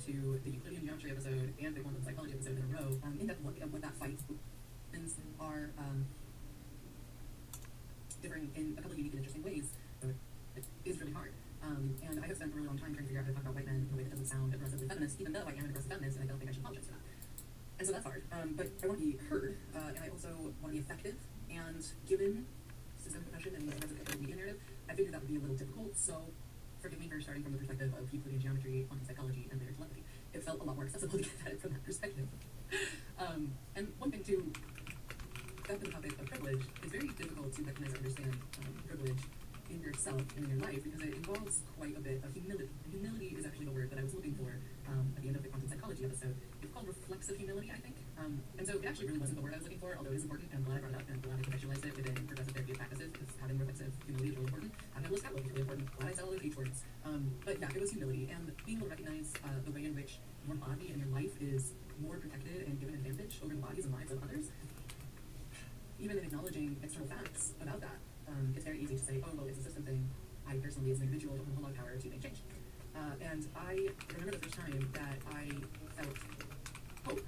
to the Euclidean geometry episode and the quantum psychology episode in a row, in-depth look at what that fight are differing in a couple of unique and interesting ways. So it is really hard. And I have spent a really long time trying to figure out how to talk about white men in a way that doesn't sound aggressively feminist, even though I am an aggressive feminist and I don't think I should apologize for that. And so that's hard. But I want to be heard, and I also want to be effective. And given systemic oppression and the resident media narrative, I figured that would be a little difficult. So forgive me for starting from the perspective of Euclidean geometry, quantum psychology, and later telepathy. It felt a lot more accessible to get at it from that perspective. And one thing too, back to the topic of privilege, it's very difficult to recognize and understand privilege in yourself and in your life because it involves quite a bit of humility. And humility is actually the word that I was looking for at the end of the quantum psychology episode. It's called reflexive humility, I think. And so it actually really wasn't the word I was looking for, although it is important, and I'm glad I brought it up, and I'm glad I contextualized it within progressive therapy practices because having reflexive humility is really important. Having a list catalog is really important. Glad I said all those H words. But yeah, it was humility, and being able to recognize the way in which your body and your life is more protected and given an advantage over the bodies and lives of others. Even in acknowledging external facts about that, it's very easy to say, oh, well, it's a system thing. I personally, as an individual, don't have a whole lot of power to make change. And I remember the first time that I felt hope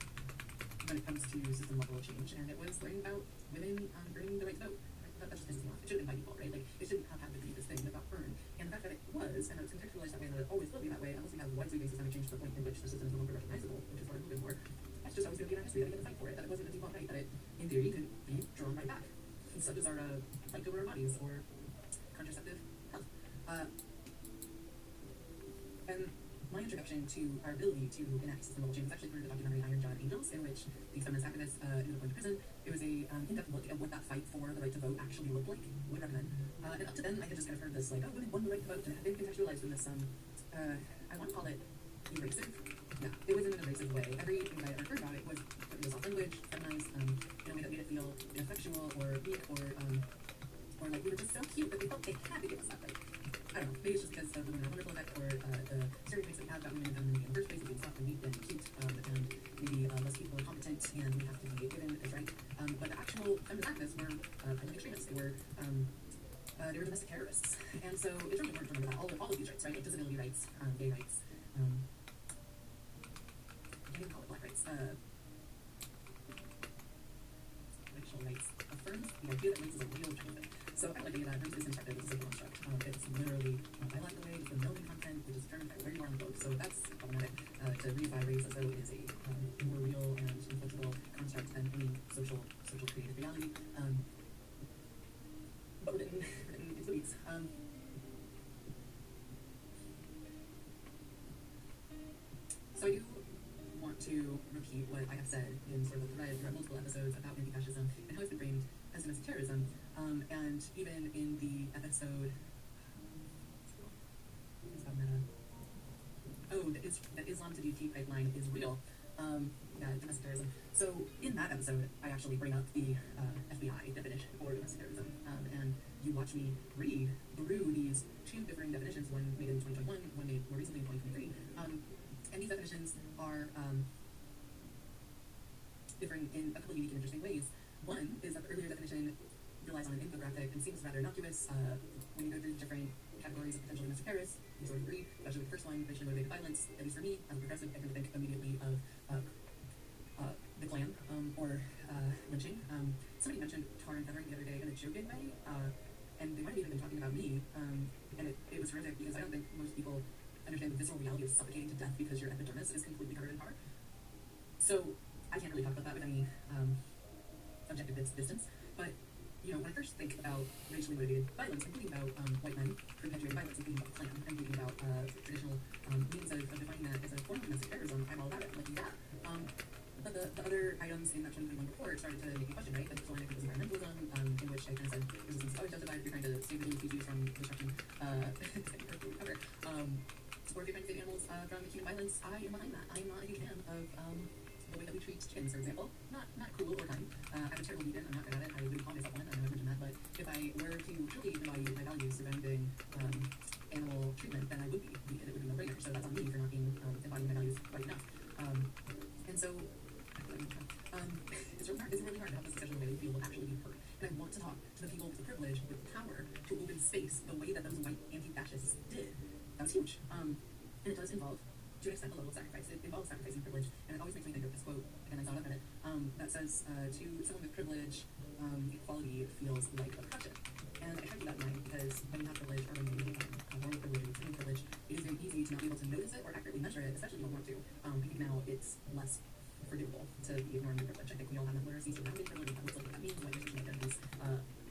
when it comes to system level change, and it was learning about women earning the right to vote. That just pisses me off. It should have been by default, right? Like, it shouldn't have had to be this thing that got earned. And the fact that it was, and it was contextualized that way, and that it always will be that way, unless we have wide-sweeping systemic change to the point in which the system is no longer recognizable, which is what I'm hoping for, that's just always going to be in our history, that we get to fight for it, that it wasn't a default right, that it, in theory, could be drawn right back. And such as our fight over our bodies, or contraceptive health. And my introduction to our ability to enact system level change was actually through the documentary Iron Jawed Angels, in which these feminist activists ended up going to prison. It was a in-depth look at what that fight for the right to vote actually looked like. Would recommend. And up to then, I had just kind of heard this, like, oh, women won the right to vote, and it had been contextualized in this, I want to call it erasive. Yeah, it was in an abrasive way. Everything that I ever heard about it was put into soft language, feminized, in a way that made it feel ineffectual or weak or like we were just so cute that they felt they had to give us that right. I don't know, maybe it's just because of the women are wonderful effect or the stereotypes that we have about women and femininity in the first place, being soft and neat and cute, and maybe less capable and competent, and we have to be given as right. But the actual feminist activists were friendly extremists. They were domestic terrorists. And so it's really important to remember that all of these rights, right, like disability rights, gay rights, I can't even call it black rights, racial rights, affirms the idea that race is a real thing. So I like the idea that race is constructed, this is a construct. It's literally biological way, it's the melding content, which is determined by where you are on the globe. So that's problematic. To reify race as though it is a more real and inflexible construct than any social creative reality. But written into the weeds. So I do want to repeat what I have said in sort of the thread throughout multiple episodes about anti-fascism and how it's been framed as domestic terrorism. And even in the episode, that Islam to DT pipeline is real. Domestic terrorism. So in that episode, I actually bring up the FBI definition for domestic terrorism, and you watch me read through these two differing definitions, one made in 2021, one made more recently in 2023, and these definitions are differing in a couple of unique and interesting ways. One is that the earlier definition relies on an infographic and seems rather innocuous. When you go through different categories of potential domestic terrorists, you sort of agree, especially with the first one, racially motivated violence. At least for me, as a progressive, I can think immediately of the Klan or lynching. Somebody mentioned tar and feathering the other day in a joking way, and they might have even been talking about me, and it was horrific because I don't think most people understand the visceral reality of suffocating to death because your epidermis is completely covered in tar. So I can't really talk about that with any objective distance, but when I first think about racially motivated violence, I'm thinking about white men perpetuating violence. I'm thinking about the Klan. I'm thinking about traditional means of defining that as a form of domestic terrorism. I'm all about it. Like, yeah. But the other items in that 2021 report started to make me question, right? Like, so I think it was environmentalism, in which I kind of said resistance is always justified if you're trying to save the species from destruction, or if you're trying to save animals from human violence. I am behind that. I'm not a huge fan of the way that we treat chickens, for example. Not cool or kind. I'm a terrible vegan. I'm not good at it. I wouldn't call myself one. I know I've mentioned that. But if I were to truly embody my values surrounding animal treatment, then I would be vegan. It would be no-brainer. So that's on me for not being embodying my values quite enough. And so it's really hard to have this discussion the way that you feel will actually be heard. And I want to talk to the people with the privilege, with the power, to open space the way that those white anti-fascists did. That was huge. And it does involve to an extent, a level of sacrifice. It involves sacrificing privilege, and it always makes me think of this quote, again, I saw it on Reddit, that says, to someone with privilege, equality feels like oppression. And I try to keep that in mind because when you have privilege, or when you have moral privilege or extreme privilege, it is very easy to not be able to notice it or accurately measure it, especially if you don't want to. I think now it's less forgivable to be ignoring your privilege. I think we all have enough literacy surrounding privilege and what that means, what your social identities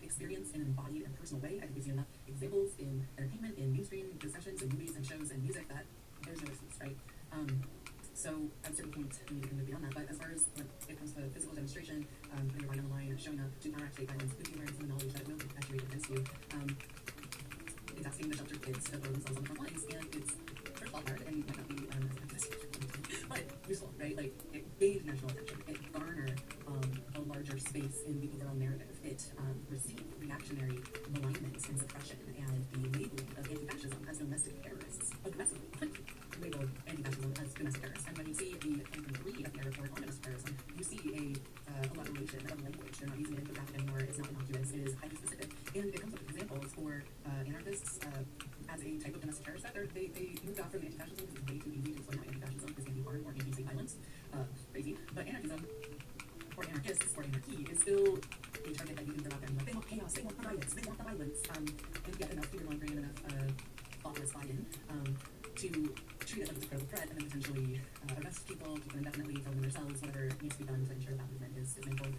experience in an embodied and personal way. I think we've seen enough examples in entertainment, in mainstream discussions, in movies and shows and music that there's no excuse, right? So at a certain point, we need to move beyond that. But as far as when it comes to physical demonstration, putting your body on the line, showing up to counteract state violence with the awareness and the knowledge that it will be actuated against you, it's asking the sheltered kids to throw themselves on the front lines. And it's first of all hard and might not be but useful, right? Like, it gained national attention. It garnered a larger space in the overall narrative. It received reactionary malignment and suppression and the labeling of anti-fascism as domestic terrorists, aggressively labeled anti-fascism as domestic terrorists. And when you see the 2023 FBI report on domestic terrorism, you see a elaboration of language. They're not using it infographic anymore. It's not innocuous. It is highly specific. And it comes up with examples for anarchists as a type of domestic terrorist actor. They moved off from anti-fascism because it's way too easy to explain how anti-fascism is anti-harm or anti-state violence. Crazy. But anarchism, or anarchists, or anarchy, is still a target that you can go out there and be like, they want chaos, they want the riots, they want the violence. And get enough fear mongering and enough thoughtless buy-in to treat it like it's a credible threat and then potentially arrest people, keep them indefinitely, tell them themselves, whatever needs to be done to ensure that movement is mangled,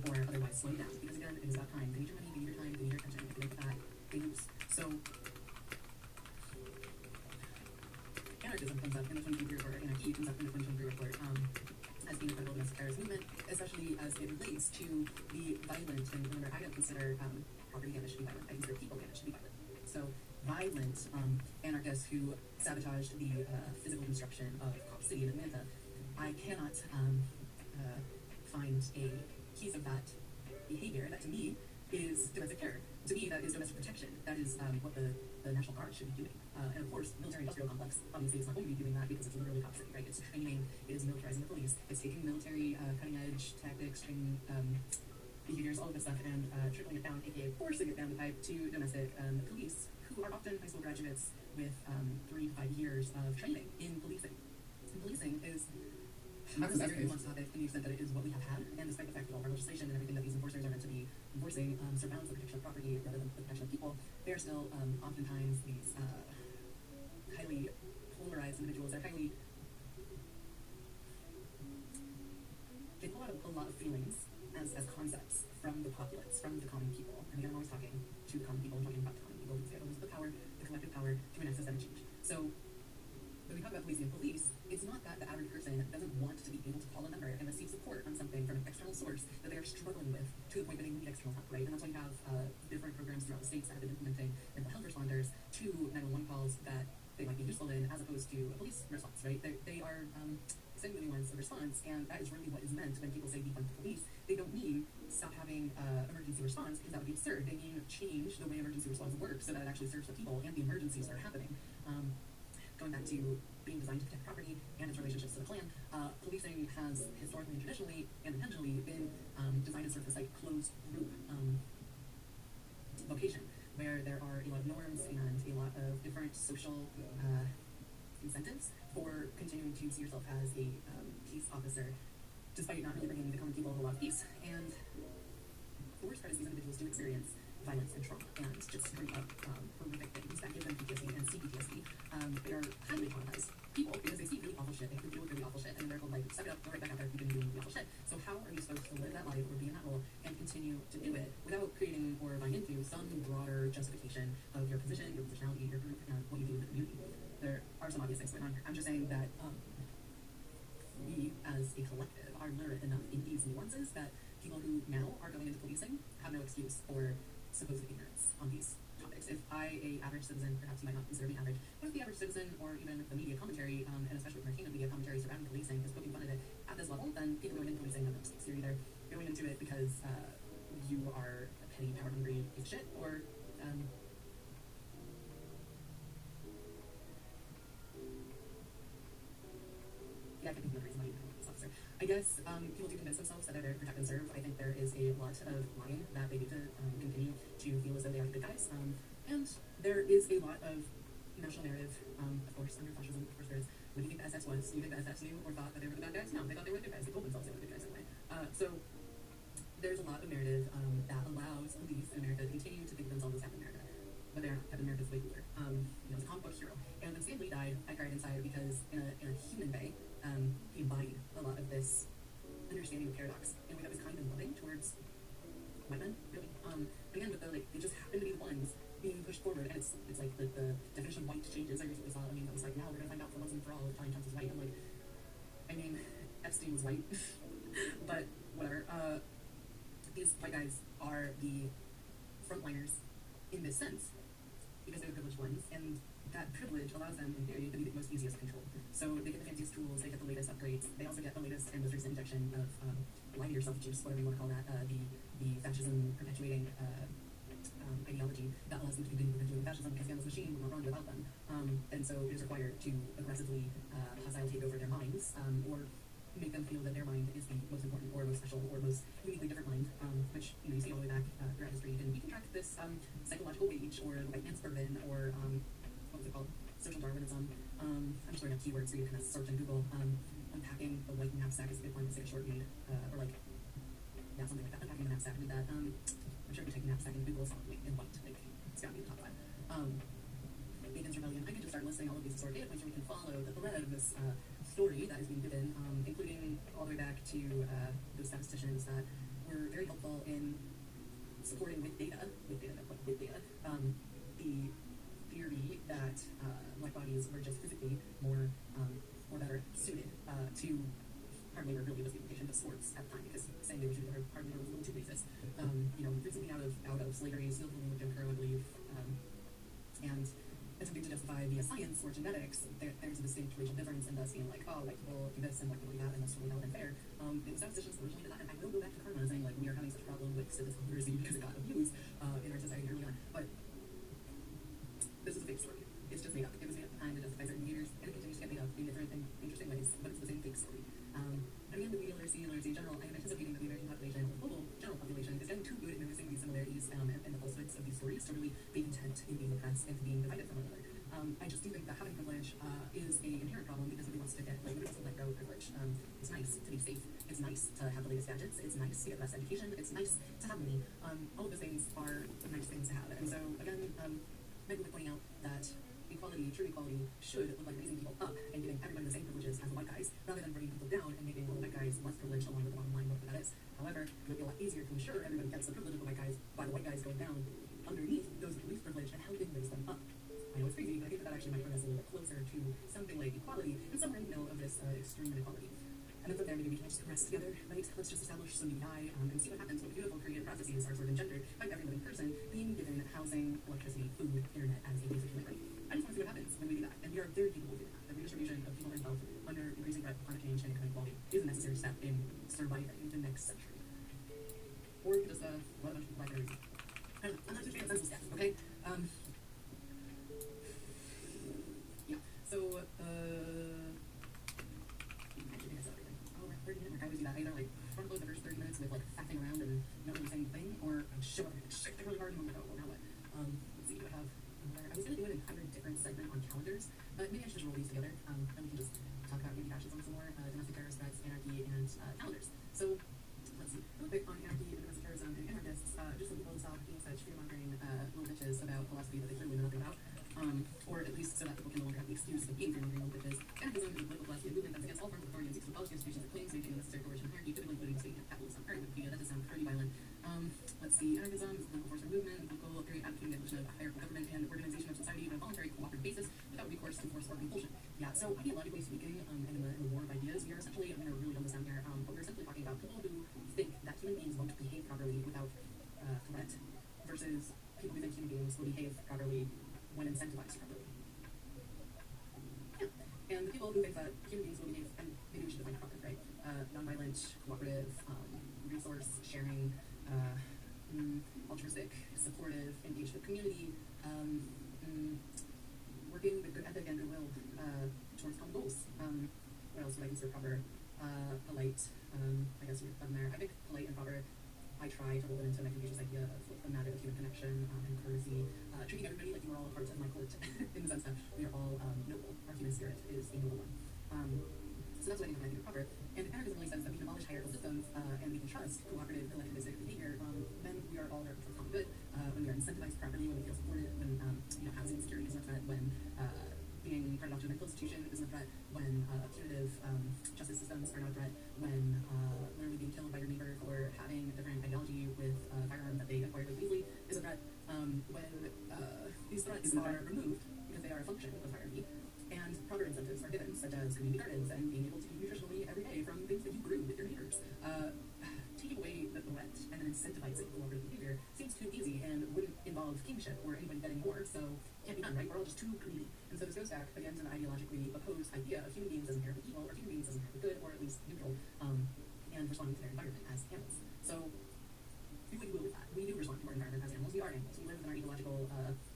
or otherwise slow down. Because again, it is about time. They need your money, they need your time, they need your attention. If they look at that, they lose. So anarchism comes up in the 2023 report, anarchy comes up in the 2023 report as being a credible domestic terrorist movement, especially as it relates to the violent, and remember, I don't consider property damage to be violent, I consider people damage to be violent. So violent anarchists who sabotaged the physical construction of Cop City in Atlanta, I cannot find a piece of that behavior that to me is domestic terror. To me, that is domestic protection. That is what the National Guard should be doing. And of course, military-industrial complex obviously is not going to be doing that because it's literally Cop City, right? It's training, it is militarizing the police, it's taking military cutting-edge tactics, training behaviors, all of this stuff, and trickling it down, aka forcing it down the pipe to domestic police, who are often high school graduates with 3 to 5 years of training in policing. And policing is a very nuanced topic in the extent that it is what we have had, and despite the fact that all of our legislation and everything that these enforcers are meant to be enforcing surrounds the protection of property rather than the protection of people, they are still oftentimes these highly polarized individuals. They're highly, they pull out a lot of feelings as concepts from the populace, from the common people. And again, I'm always talking to the common people, I'm talking about the common people because they have the power, the collective power to enact systemic change. So when we talk about policing and police, it's not that the average person doesn't want to be able to call a number and receive support on something from an external source that they are struggling with to the point where they need external help, right? And that's why you have different programs throughout the states that have been implementing mental health responders to 911 calls that they might be useful in, as opposed to a police response, right? They are sending the nuance of response, and that is really what is meant when people say defund the police. They don't mean stop having emergency response, because that would be absurd. They mean change the way emergency response works so that it actually serves the people and the emergencies that are happening. Going back to being designed to protect property and its relationships to the Klan, policing has historically and traditionally and intentionally been designed as sort of this like closed group vocation, where there are a lot of norms and a lot of different social incentives for continuing to see yourself as a peace officer, despite not really bringing the common people a whole lot of peace. And the worst part is these individuals do experience violence and trauma and just straight up horrific things that give them PTSD and CPTSD. They are highly traumatized people because they see really awful shit, they have to deal with really awful shit, and they're told like, suck it up, go right back out there, keep doing really awful shit. So how are you supposed to live that life or be in that role and continue to do it without creating or buying into some broader justification of your position, your positionality, your group, and what you do in the community? There are some obvious things going on here. I'm just saying that we as a collective are literate enough in these nuances that people who now are going into policing have no excuse for supposed ignorance on these topics. If I, a average citizen, perhaps you might not consider me average, but if the average citizen or even the media commentary, and especially entertainment media commentary surrounding policing is poking fun at it at this level, then people going into policing have no mistakes. You're either going into it because you are a petty, power-hungry piece of shit, or yeah, I can think of the reason why you become a police officer. I guess people do convince themselves that they're there to protect and serve. I think there is a lot of lying that they do to continue to feel as though they are the good guys. And there is a lot of national narrative, of course, under fascism, of course there is. What do you think the SS was? Do you think the SS knew or thought that they were the bad guys? No, they thought they were the good guys. They told themselves they were the good guys anyway. So there's a lot of narrative that allows police in America to continue to think of themselves as Captain America. But they're not. Captain America's way cooler. He's a comic book hero. And when Stan Lee died, I cried inside because in a human way, he embodied a lot of this understanding of paradox in a way that was kind and loving towards white men, really. Again, with the, like, they just happen to be the ones being pushed forward, and it's like the definition of white changes. I recently saw, it was like, now we're gonna find out for once and for all if Italian Thomas is white. I'm like, I mean, Epstein was white, but whatever. These white guys are the frontliners in this sense, because they're the privileged ones, and that privilege allows them, in theory, to be the most easiest to control. So they get the fanciest tools, they get the latest upgrades, they also get the latest and most recent injection of lie to yourself juice, whatever you want to call that, the fascism perpetuating ideology that allows them to continue perpetuating fascism, because the machine will not run without them. And so it is required to aggressively hostile take over their minds, or make them feel that their mind is the most important or most special or most uniquely different mind, which you see all the way back throughout history. And we can track this psychological wage, or the white man's burden, or what was it called? Social Darwinism. I'm just throwing out keywords so you can kind of search and Google. Unpacking the white knapsack is a good one. It's like a short read, or like, yeah, something like that. Unpacking the knapsack. Read that. I'm sure if you take knapsack and Google something in white, like, it's gotta be in the top 5. Bacon's Rebellion. I could just start listing all of these historic data points, so we can follow the thread of this story that is being given, including all the way back to those statisticians that were very helpful in supporting with data, the theory that black bodies were just physically more better suited to hard labor. Really was the implication of sports at the time, because saying they were suited for hard labor was a little too racist. Recently out of slavery, still dealing with Jim Crow, I believe, and attempting to justify via science or genetics, there's a distinct racial difference in us being like, oh, white people do this and white people do that, and that's totally valid and fair. It was statisticians that originally did that, and I will go back to Karma saying, like, we are having such a problem with statistical literacy because it got abused in our society early on. But this is a fake story. It's just made up. It was made up at the time to justify certain behaviors, and it continues to get made up in different and interesting ways, but it's the same fake story. And again, with media literacy and literacy in general, I am anticipating that the American population, or the global general population, is getting too good at noticing these similarities and the falsehoods of these stories to really be content in being oppressed and being divided from one another. I just do think that having privilege is an inherent problem, because nobody wants to let go of privilege. It's nice to be safe. It's nice to have the latest gadgets. It's nice to get the best education. It's nice to have money. All of those things are nice things to have. And so, again, maybe we're pointing out that equality, true equality, should look like raising people up and giving everybody the same privileges as the white guys, rather than bringing people down and making all the white guys less privileged along with the bottom line, whatever that is. However, it would be a lot easier to ensure everybody gets the privilege of the white guys by the white guys going down underneath those with least privilege and helping raise them up. I know it's crazy, but I think that actually might bring us a little bit closer to something like equality and some kind of this extreme inequality. And then from there, maybe we can just rest together, right? Let's just establish some UBI and see what happens when the beautiful creative processes are sort of engendered by every living person being given housing, electricity, food, internet as a basic human right. I just want to see what happens when we do that. And we are very capable of doing that. The redistribution of people and health under increasing threat of climate change and economic equality is a necessary step in surviving the next century. Or we could just let a bunch of people like everything. I'm not just being a senseless guess, okay? Yeah, so, I always do that. I either like front load the first 30 minutes with like faffing around and not really saying anything, or show up and shake really hard and I'm like, oh, now what? Let's see, do I have another? I was going to do an entire different segment on calendars, but maybe I should just roll these together, and we can just talk about anti-fascism some more, domestic terrorist threats, anarchy, and calendars. So, let's see, real quick on anarchy and domestic terrorism and anarchists, just so people stop being such fear-mongering little bitches about philosophy that they clearly know nothing about, or at least so that people can no longer have the excuse of being fear-mongering little bitches. Anarchism is a political philosophy of movement that's against all forms of authority and seeks to abolish the institutions that claims to maintain the necessary coercion and hierarchy, typically including state and capitalism. Alright, Wikipedia, that does sound pretty violent. Let's see, anarchism is a political force or movement, a political theory advocating the abolition of hierarchical government and organization of society on a voluntary, cooperative basis without recourse to force or compulsion. Yeah, so ideologically speaking, and in the war of ideas, we are essentially, I'm going to really dumb this down here, but we're essentially talking about people who think that human beings won't behave properly without threat, versus people who think human beings will behave properly when incentivized properly. Yeah. And the people who think that human beings will behave, and maybe we should define proper, right? Nonviolent, cooperative, resource sharing, altruistic, supportive, engaged with community, working with good ethic and goodwill towards common goals. What else would I consider proper? Polite, I guess you're done there. I think polite and proper, I try to hold it into my confucius idea of a matter of human connection and courtesy, treating everybody like you were all a part of my court in the sense that just cooperative, collectivistic behavior, then we are all there for common good. When we are incentivized properly, when we feel supported, when housing security isn't a threat, when being part of a medical institution isn't a threat, when punitive justice systems are not a threat, when literally being killed by your neighbor for having a different ideology with a firearm that they acquired with easily is a threat, when these threats are removed because they are a function of hierarchy, and proper incentives are given, such as community gardens and being able to eat nutritionally every day from things that you grew with your neighbors. Taking away the threat and then incentivizing cooperative behavior seems too easy and wouldn't involve kingship or anybody getting more, so it can't be done, right? We're all just too greedy. And so this goes back again to the ideologically opposed idea of human beings as inherently evil, or human beings as inherently good, or at least neutral, and responding to their environment as animals. So do what you will with that. We do respond to our environment as animals. We are animals. We live within our ecological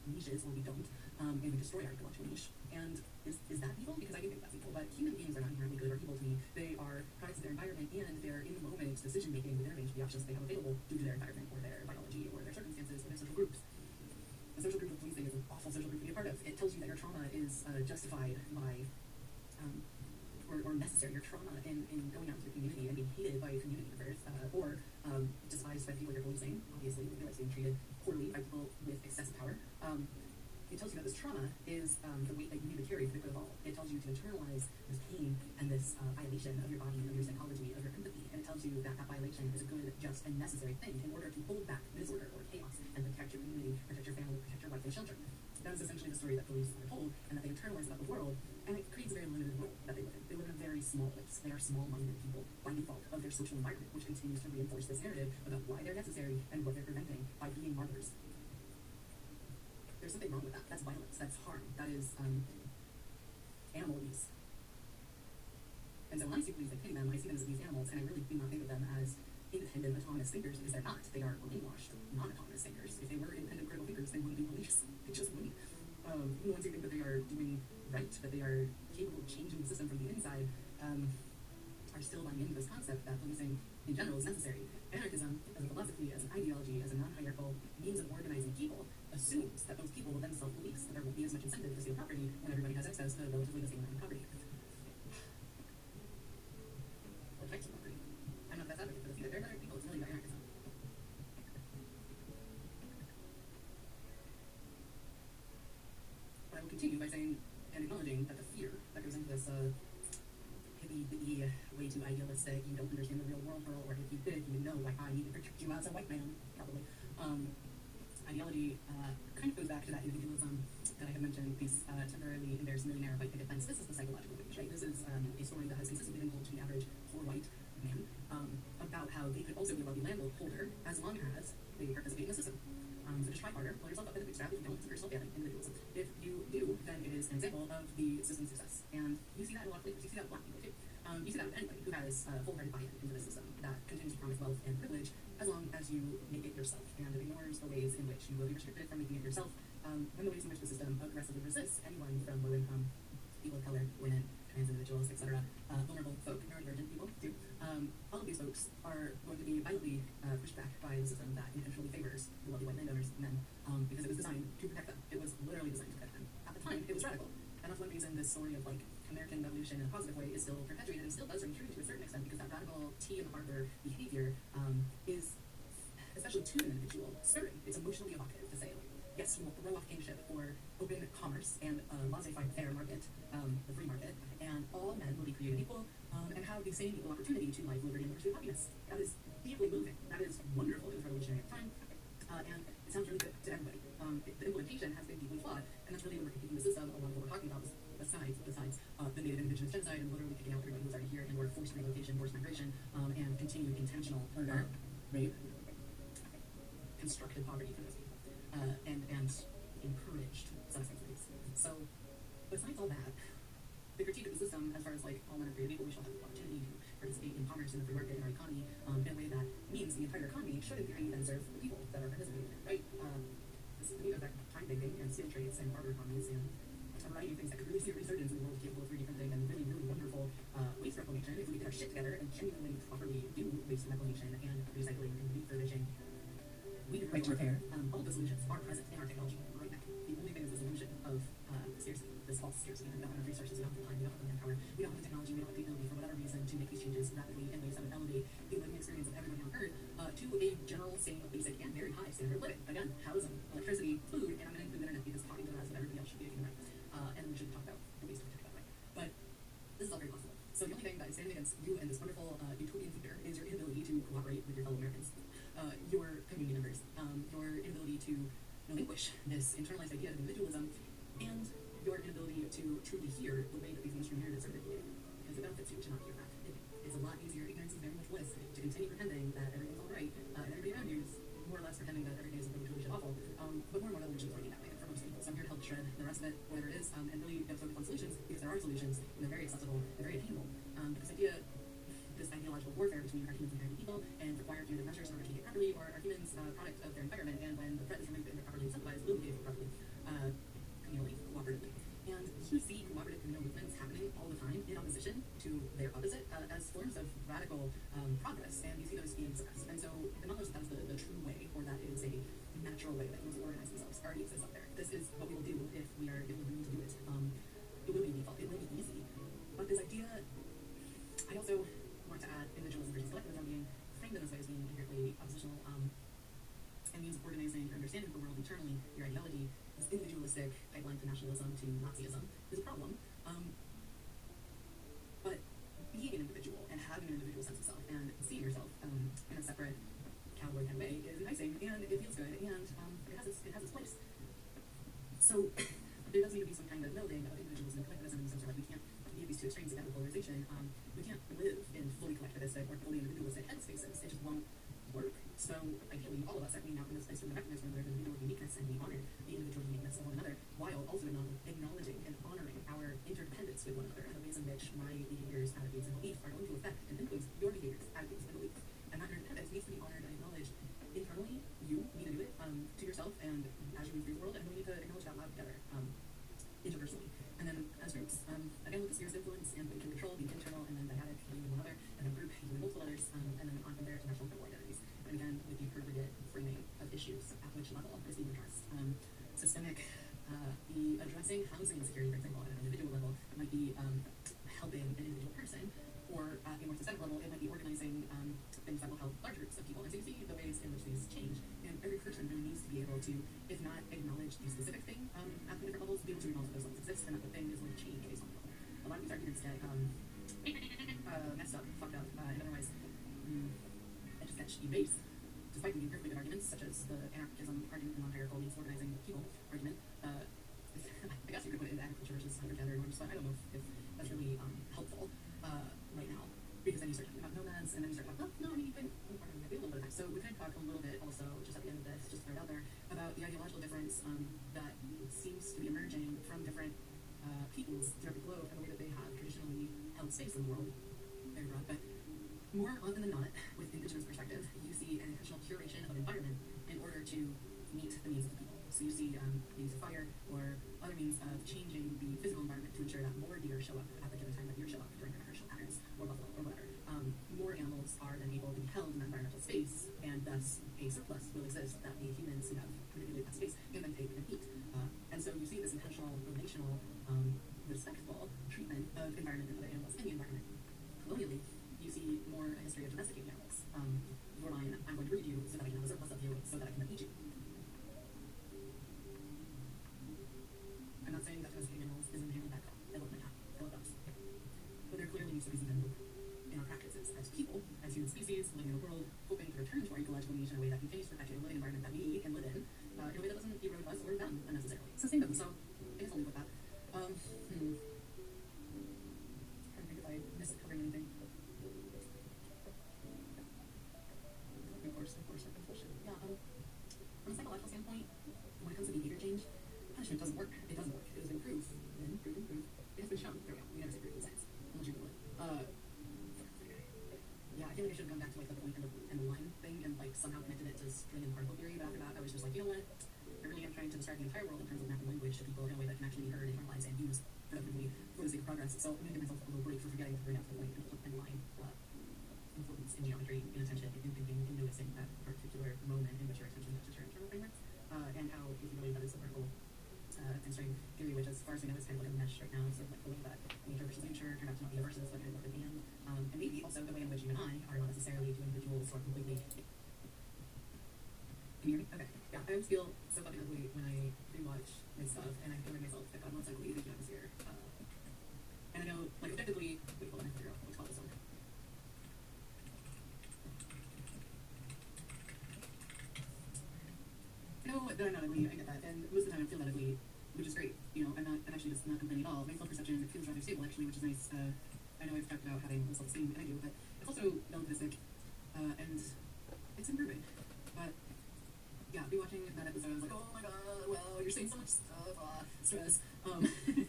niches, or we don't, and we destroy our ecological niche. And is that evil? Because I do think that's evil. But human beings are not inherently good or evil to me. They are products of their environment, and they're in the moment decision making within a range of the options they have available due to their environment, or their biology, or their circumstances, or their social groups. A social group of policing is an awful social group to be a part of. It tells you that your trauma is justified by or necessary. Your trauma in going out into the community and being hated by community members, or despised by people you're policing, obviously, you feel like being treated poorly by people with excessive power. It tells you that this trauma is the weight that you need to carry for the good of all. It tells you to internalize this pain and this violation of your body, of your psychology, of your empathy, and it tells you that that violation is a good, just, and necessary thing in order to hold back disorder or chaos and protect your community, protect your family, protect your life and children. That is essentially the story that police are told, and that they internalize about the world, and it creates a very limited world that they live in. They live in a very small place. They are small-minded people by default of their social environment, which continues to reinforce this narrative about why they're necessary and what they're preventing by being martyrs. There's something wrong with that. That's violence. That's harm. That is animal abuse. And so when I see police, I pity them. I see them as these animals, and I really do not think of them as independent, autonomous thinkers, because they're not. They are brainwashed, non-autonomous thinkers. If they were independent, critical thinkers, they wouldn't be police. They just wouldn't. Even the ones who think that they are doing right, that they are capable of changing the system from the inside, are still buying into this concept that policing in general is necessary. Anarchism, as a philosophy, as an ideology, as a non-hierarchical means of organizing people, assumes that those people will then self-police, that there won't be as much incentive to steal property when everybody has access to relatively the same amount of property. Or types of property. I'm not the best advocate for this either. There are other people. It's really about anarchism. But I will continue by saying and acknowledging that the fear that goes into this hippie, way too idealistic, you don't understand the real world, girl, or if you did, you would know why I need to protect you as a white man, probably. Ideology kind of goes back to that individualism that I had mentioned, these temporarily embarrassed millionaire white picket fence. This is the psychological wage, right? This is a story that has consistently been told to the average poor white man about how they could also be a wealthy landholder as long as they participate in the system. So just try harder, pull yourself up by the bootstrap. If you don't, you're still failing individualism. If you do, then it is an example of the system's success. And you see that in a lot of places. You see that with black people too. You see that with anybody who has full-hearted buy-in into the system that continues to promise wealth and privilege as long as you make it yourself, and it ignores the ways in which you will be restricted from making it yourself, and the ways in which the system aggressively resists anyone from low income, people of color, women, trans individuals, etc., vulnerable folk, neurodivergent people too. All of these folks are going to be violently pushed back by the system that intentionally favors the wealthy white landowners, men, because it was designed to protect them. It was literally designed to protect them. At the time, it was radical, and that's one reason this story of like American revolution in a positive way is still perpetuated and still does ring true to a certain extent, because that radical T in the harbor behavior is, especially to an individual, stirring. It's emotionally evocative to say, like, yes, we will throw off kingship for open commerce and a laissez-faire market, the free market, and all men will be created equal and have the same equal opportunity to life, liberty, and the pursuit of happiness. That is deeply moving. That is wonderful. It was revolutionary at the time, and it sounds really good to everybody. The implementation has been deeply flawed, and that's really when we're critiquing the system. A lot of what we're talking about is besides the Native Indigenous genocide and literally kicking out everybody who was already here, and or forced relocation, forced migration, and continued intentional rape, constructed poverty for those people, and encouraged substance abuse. So, besides all that, the critique of the system, as far as like all men are created equal, we shall have the opportunity to participate in commerce in the free market in our economy in a way that means the entire economy should, in theory, then serve the people that are participating in it, right? This is the effect of time banking and steel trades and barter economies and a variety of things that could really see a resurgence in the world capable of 3D printing and really, really wonderful waste reclamation if we could get our shit together and genuinely properly do waste reclamation and recycling and refurbishing. We do right to repair. All of the solutions are present in our technology right now. The only thing is the solution of scarcity. this false scarcity. We don't have enough resources, we don't have the time, we don't have the manpower, we don't have the technology, we don't have the ability for whatever reason to make these changes rapidly in ways that would elevate the living experience of everybody on Earth to a general, same, basic, and very high standard of living. Again, housing, electricity, food, and I'm going to include internet because talking to the rest of everybody else should be a human right. And we should talk about the ways to protect that way. But this is all very possible. So the only thing that is standing against you and this wonderful utopian future is your inability to cooperate with your fellow Americans, your community members, your inability to relinquish this internalized idea of individualism, and your inability to truly hear the way that these mainstream narratives are articulated. Because it benefits you to not hear that. It's a lot easier, ignorance is very much bliss, to continue pretending that everything's all right, and everybody around you is more or less pretending that everything is really, truly shit awful. But more and more revolutions are working that way for most people. So I'm here to help shred the rest of it, whatever it is, and really focus on solutions, because there are solutions, and they're very accessible, and very attainable. This ideological warfare between are humans inherently evil and require punitive measures in order to behave properly, or are humans a product of their environment, and when the threat is removed and they're properly incentivized, will behave properly, communally, cooperatively. And you see cooperative communal movements happening all the time in opposition to their opposite as forms of radical progress, and you see those being suppressed. And so acknowledge that that is the true way, or that is a natural way that humans organize themselves, already exists out there. This is what we will do if we are willing to do it. It will be default, it will be easy. But this idea, I also want to add individualism versus collectivism being framed in this way as being inherently oppositional, and means organizing your understanding of the world internally, your ideology, this individualistic pipeline to nationalism, to Nazism, is a problem. But being an individual and having an individual sense of self and seeing yourself in a separate cowboy kind of way is enticing, and it feels good, and it has its place. So there does need to be some kind of melding of individualism and collectivism in some sort of, we can't be at these two extremes again of polarization. We can't live in fully collectivistic or fully individualistic headspaces. It just won't work. So ideally, all of us are being out in this place from the mechanism where there's individual uniqueness, and we honor the individual uniqueness of one another, while also acknowledging and honoring our interdependence with one another, and the ways in which my behaviors, attitudes, and beliefs are going to affect and influence your behaviors, attitudes, and beliefs. And that interdependence needs to be honored and acknowledged internally. You need to do it to yourself and as you move through the world, and we need to acknowledge that loud together, interpersonally. And then as groups, again with the spheres of influence and what you can control, being internal, and then dyadic, you and one other, and then group, you and multiple others, and then on from there to national and global identities. And again, with the appropriate framing of issues at which level is being addressed. Systemic, the addressing housing insecurity, for example, at an individual level might be helping an individual person, or at a more systemic level, it might be organizing things that will help larger groups of people. And so you see the ways in which these change, and every person really needs to be able to, if not acknowledge the specific thing at the different levels, be able to acknowledge that those levels exist, and that the thing is going to change based on the level. A lot of these arguments get messed up, fucked up, and otherwise and just get erased, despite being perfectly good arguments, such as the anarchism argument and non-hierarchical means organizing people argument. I guess you could put it into agriculture versus hunter-gatherer norms, but I don't know if that's really helpful right now, because then you start talking about nomads, and then you start talking, oh, no, I mean, you've been part of maybe a little bit of time. So we could talk a little bit also, just at the end of this, just throw it out there, about the ideological difference that seems to be emerging from different peoples throughout the globe, and the way that they have traditionally held space in the world. Very broad, but more often than not, with indigenous perspective, you see an intentional curation of environment in order to meet the needs of the people. So you see the use of fire or other means of changing the physical environment to ensure that more deer show up at the given time that deer show up during their migration patterns, or buffalo, or whatever. More animals are then able to be held in that environmental space, and thus a surplus will exist that the humans who have manipulated that space can then take and eat. And so you see this intentional, relational, respectful treatment of environment and other animals in the environment. Colonially, you see more a history of domesticating animals. Your line, I'm going to breed you so that I can have a surplus of you, so that I can then eat you. I'm not saying that domesticating animals is inherently bad. I love my cat. I love dogs. But there clearly needs to be some kind of loop in our practices as people, as human species, living in the world, hoping to return to our ecological niche in a way that continues to perpetuate a living environment that we can live in a way that doesn't erode us or them unnecessarily. It's the same thing. So I guess I'll leave with that. Trying to think if I missed covering anything. Of course. Yeah, from a psychological standpoint, when it comes to behavior change, punishment doesn't work. It doesn't work. It has been proved. It has been shown. There we go. We never say proved in science. Unless you Google it. Yeah, I feel like I should have gone back to like the point and the line thing and like somehow connected it to string and particle theory, but after that I was just like, you know what? I really am trying to describe the entire world in terms of mapping language to people in a way that can actually be heard, internalized, and used productively for the sake of progress. So I'm going to give myself a little break for forgetting to bring up the point and line influence in geometry, in attention, in thinking, in noticing that particular moment in which your attention touches your internal framework, and how, if you believe that is the vertical and string theory, which as far as we know is kind of like a mesh right now, sort of like the way that nature versus nurture turned out to not be a versus, but kind of like an and maybe also the way in which you and I are not necessarily two individuals who are completely. Can you hear me? Okay. Yeah, I always feel so fucking ugly when I rewatch my stuff, and I feel like myself, I've gotten once ugly thinking I was here. And I know, like, objectively, wait, hold on, I have to figure out what to call this one. I know that I'm not ugly, I get that, and most of the time I feel that ugly, which is great. You know, I'm actually just not complaining at all. My self-perception feels rather stable, actually, which is nice. I know I've talked about having low self-esteem, and I do, but it's also relativistic, and it's improving. But yeah, rewatching that episode, I was like, oh my god, well, you're saying so much stuff, stress,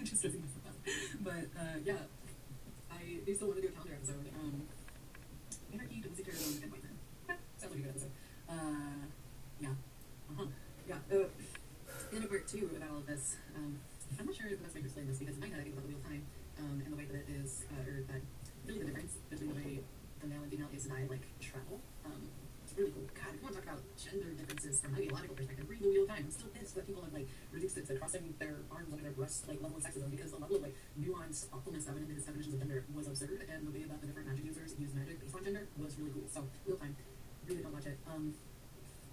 just stressing myself out. But yeah, I do still want to do a calendar episode. Anarchy, Domestic Terrorism, and White Men. Sounds like a good episode. Yeah. Yeah. The other part too about all of this, I'm not sure the best way to explain this because in my head I think about the wheel of time, and the way that it is, or that really the difference between the way the male and female is and I like travel. It's really cool. God, if you want to talk about gender differences from an ideological perspective, read the Wheel of Time. I'm still pissed that people have like reduced it to crossing their arms under their breast like level of sexism because the level of like nuanced thoughtfulness of it and his definitions of gender was absurd, and the way that the different magic users use magic based on gender was really cool. So Wheel of Time, really don't watch it.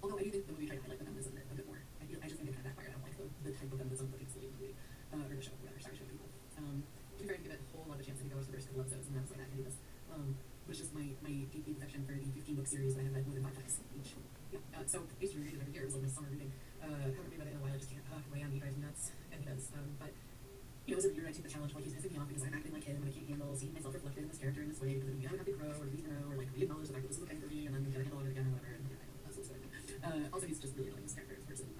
Although I do think the movie tried to highlight the feminism a bit more. I just think it kind of backfired. I don't like the type of feminism that takes the lead in the movie, or the show, rather. Sorry, show people. To be fair, I didn't give it a whole lot of chance. I think I was the first couple episodes, and I was like, I can do this. Which is my deep affection for the 15-book series that I have read more than 5 times each. Yeah, so I used to read it every year. It was like my summer reading. Haven't read it in a while. I just can't. Ryan, he drives me nuts, and he does. But you know, as a reader, I take the challenge like he's pissing me off because I'm acting like him, and I can't handle seeing myself reflected in this character in this way because I don't have to grow or be grow or like re-acknowledge the fact that this is okay for me, and then gotta handle it again or whatever. And yeah, I know that's what's going on. Also, he's just really annoying as a character as a person.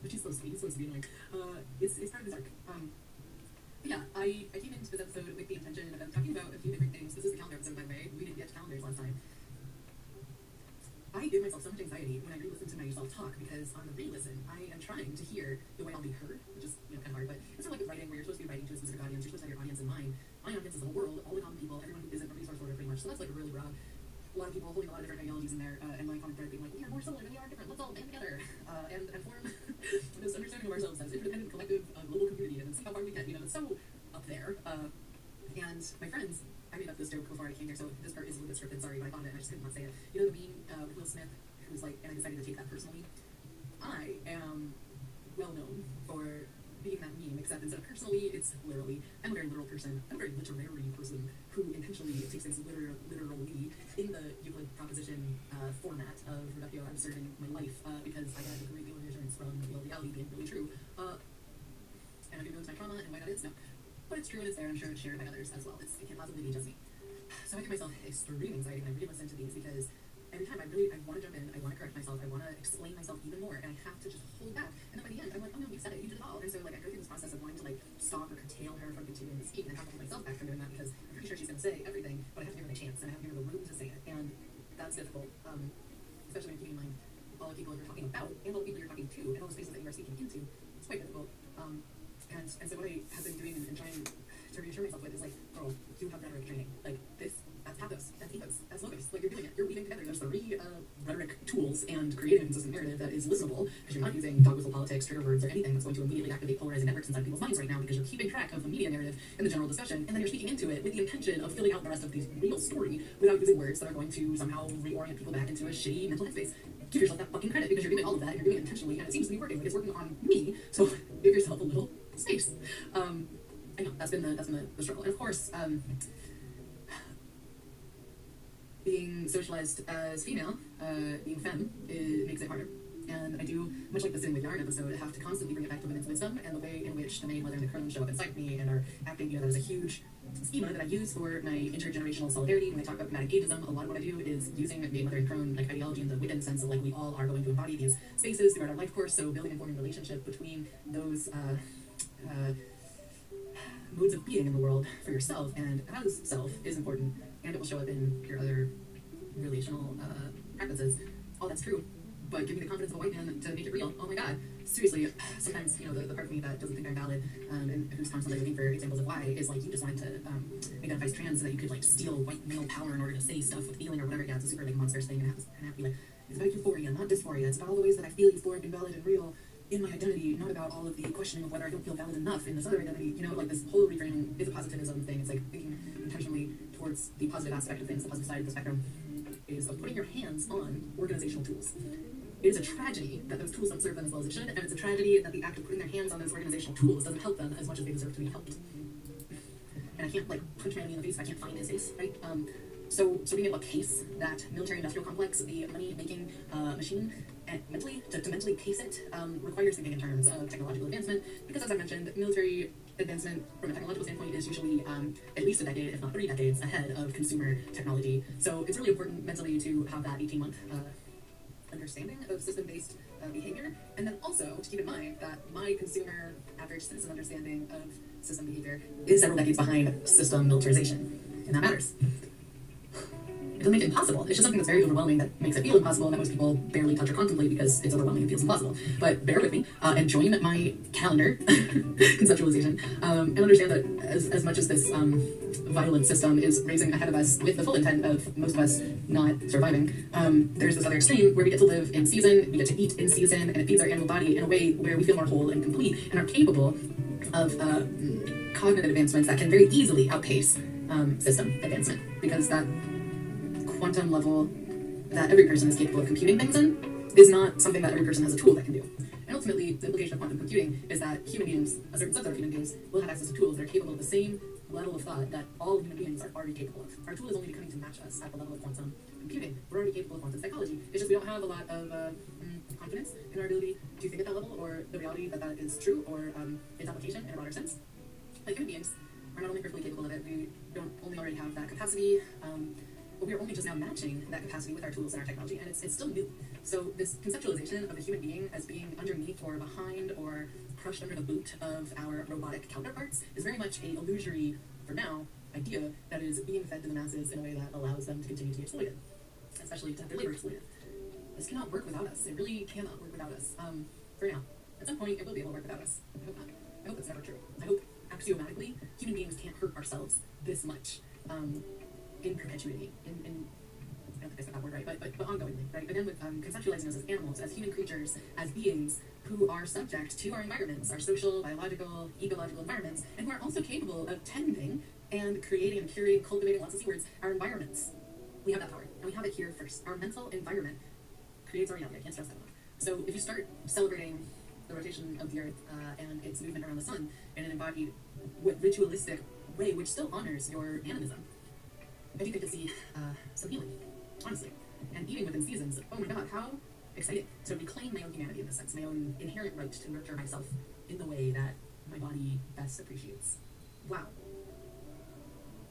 But he's so sweet. He's supposed to be annoying. It's part of his arc. But yeah, I came into this episode with the intention of talking about a few different things. This is the calendar episode, by the way. We didn't get to calendars last time. I give myself so much anxiety when I re-listen to myself talk because on the re-listen, I am trying to hear the way I'll be heard, which is kind of hard. But it's sort of like with writing, where you're supposed to be writing to a specific audience. You're supposed to have your audience in mind. My audience is the whole world, all the common people, everyone who isn't a resource hoarder, pretty much. So that's like really broad. A lot of people holding a lot of different ideologies in there, and my common thread being like, we are more similar than we are different. Let's all band together and form this understanding of ourselves as interdependent, collective, global community, and then see how far we get. You know, it's so up there. And my friends, I made up this joke before I came here, so this part is a little bit scripted. Sorry, but I thought it, and I just could not say it. You know the meme with Will Smith, who's like, and I decided to take that personally. I am well known for being that meme, except instead of personally, it's literally. I'm a very literal person. I'm a very literary person who intentionally takes things literally in the Euclid proposition format of reductio absurdum my life because I had a great deal of reassurance from reality being really true. And I do know it's my trauma and why that is, no. But it's true and it's there, and I'm sure it's shared by others as well. It can't possibly be just me. So I give myself extreme anxiety when I re-listen to these because every time I want to jump in, I want to correct myself, I want to explain myself even more, and I have to just hold back. And then by the end, I'm like, oh no, you said it, you did it all. And so like I go through this process of wanting to like stop or curtail her from continuing to speak, and I have to hold myself back from doing that because I'm pretty sure she's going to say everything, but I have to give her the chance, and I have to give her the room to say it, and that's difficult, especially when you're keeping in mind all the people you're talking about, and all the people you're talking to, and all the spaces that you are speaking into. It's quite difficult. And so what I have been doing and trying to reassure myself with is like, girl, you have rhetoric training. Like this, that's pathos, that's ethos, that's logos. Like you're doing it, you're weaving together those 3 rhetoric tools and creating a consistent narrative that is listenable because you're not using dog whistle politics, trigger words, or anything that's going to immediately activate polarizing networks inside people's minds right now because you're keeping track of the media narrative and the general discussion, and then you're speaking into it with the intention of filling out the rest of the real story without using words that are going to somehow reorient people back into a shitty mental headspace. Give yourself that fucking credit because you're doing all of that and you're doing it intentionally, and it seems to be working. Like it's working on me, so give yourself a little space. I know that's been the struggle, and of course, being socialized as female, being femme, it makes it harder. And I do, much like the Sitting with Yarn episode, have to constantly bring it back to women's wisdom and the way in which the maid, mother, and the crone show up inside me and are acting. You know, there's a huge schema that I use for my intergenerational solidarity. When I talk about dramatic ageism, a lot of what I do is using maid, mother, and crone like ideology in the Wiccan sense of like we all are going to embody these spaces throughout our life course. So building and forming relationship between those modes of being in the world for yourself and as self is important, and it will show up in your other relational practices. All that's true, but give me the confidence of a white man to make it real. Oh my god, seriously, sometimes, you know, the part of me that doesn't think I'm valid and who's constantly looking for examples of why is like, you just wanted to identify as trans so that you could like steal white male power in order to say stuff with feeling or whatever. Yeah, it's a super like monstrous thing, and have to be like, it's about euphoria, not dysphoria. It's about all the ways that I feel euphoric and valid and real. in my identity, not about all of the questioning of whether I don't feel valid enough in this other identity. You know, like this whole reframing is a positivism thing. It's like thinking intentionally towards the positive aspect of things, the positive side of the spectrum, is of putting your hands on organizational tools. It is a tragedy that those tools don't serve them as well as it should, and it's a tragedy that the act of putting their hands on those organizational tools doesn't help them as much as they deserve to be helped. And I can't like punch my enemy in the face if I can't find his face, right? So being able to pace that military-industrial complex, the money-making machine, and mentally to mentally pace it requires thinking in terms of technological advancement, because as I mentioned, military advancement from a technological standpoint is usually at least a decade, if not 3 decades, ahead of consumer technology. So it's really important mentally to have that 18-month understanding of system-based behavior, and then also to keep in mind that my consumer average citizen understanding of system behavior is several decades behind system militarization, and that matters. It doesn't make it impossible. It's just something that's very overwhelming that makes it feel impossible and that most people barely touch or contemplate because it's overwhelming and feels impossible. But bear with me and join my calendar conceptualization and understand that as much as this violent system is racing ahead of us with the full intent of most of us not surviving, there's this other extreme where we get to live in season, we get to eat in season, and it feeds our animal body in a way where we feel more whole and complete and are capable of cognitive advancements that can very easily outpace system advancement, because that quantum level that every person is capable of computing things in is not something that every person has a tool that can do. And ultimately, the implication of quantum computing is that human beings, a certain subset of human beings, will have access to tools that are capable of the same level of thought that all human beings are already capable of. Our tool is only becoming to match us at the level of quantum computing. We're already capable of quantum psychology. It's just we don't have a lot of confidence in our ability to think at that level, or the reality that that is true, or its application in a broader sense. But human beings are not only perfectly capable of it, we don't only already have that capacity, but we are only just now matching that capacity with our tools and our technology, and it's still new. So this conceptualization of the human being as being underneath or behind or crushed under the boot of our robotic counterparts is very much a illusory, for now, idea that is being fed to the masses in a way that allows them to continue to be exploited, especially to have their labor exploited. This cannot work without us. It really cannot work without us. For now. At some point, it will be able to work without us. I hope not. I hope it's never true. I hope, axiomatically, human beings can't hurt ourselves this much. In perpetuity, I don't think I said that word right, but ongoingly, right? Again, with conceptualizing us as animals, as human creatures, as beings who are subject to our environments, our social, biological, ecological environments, and who are also capable of tending and creating and curating, cultivating, lots of C words, our environments. We have that power, and we have it here first. Our mental environment creates our reality. I can't stress that enough. So if you start celebrating the rotation of the Earth and its movement around the sun in an embodied, ritualistic way, which still honors your animism, I think I could see some healing, honestly. And eating within seasons, oh my god, how exciting to reclaim my own humanity in this sense, my own inherent right to nurture myself in the way that my body best appreciates. Wow.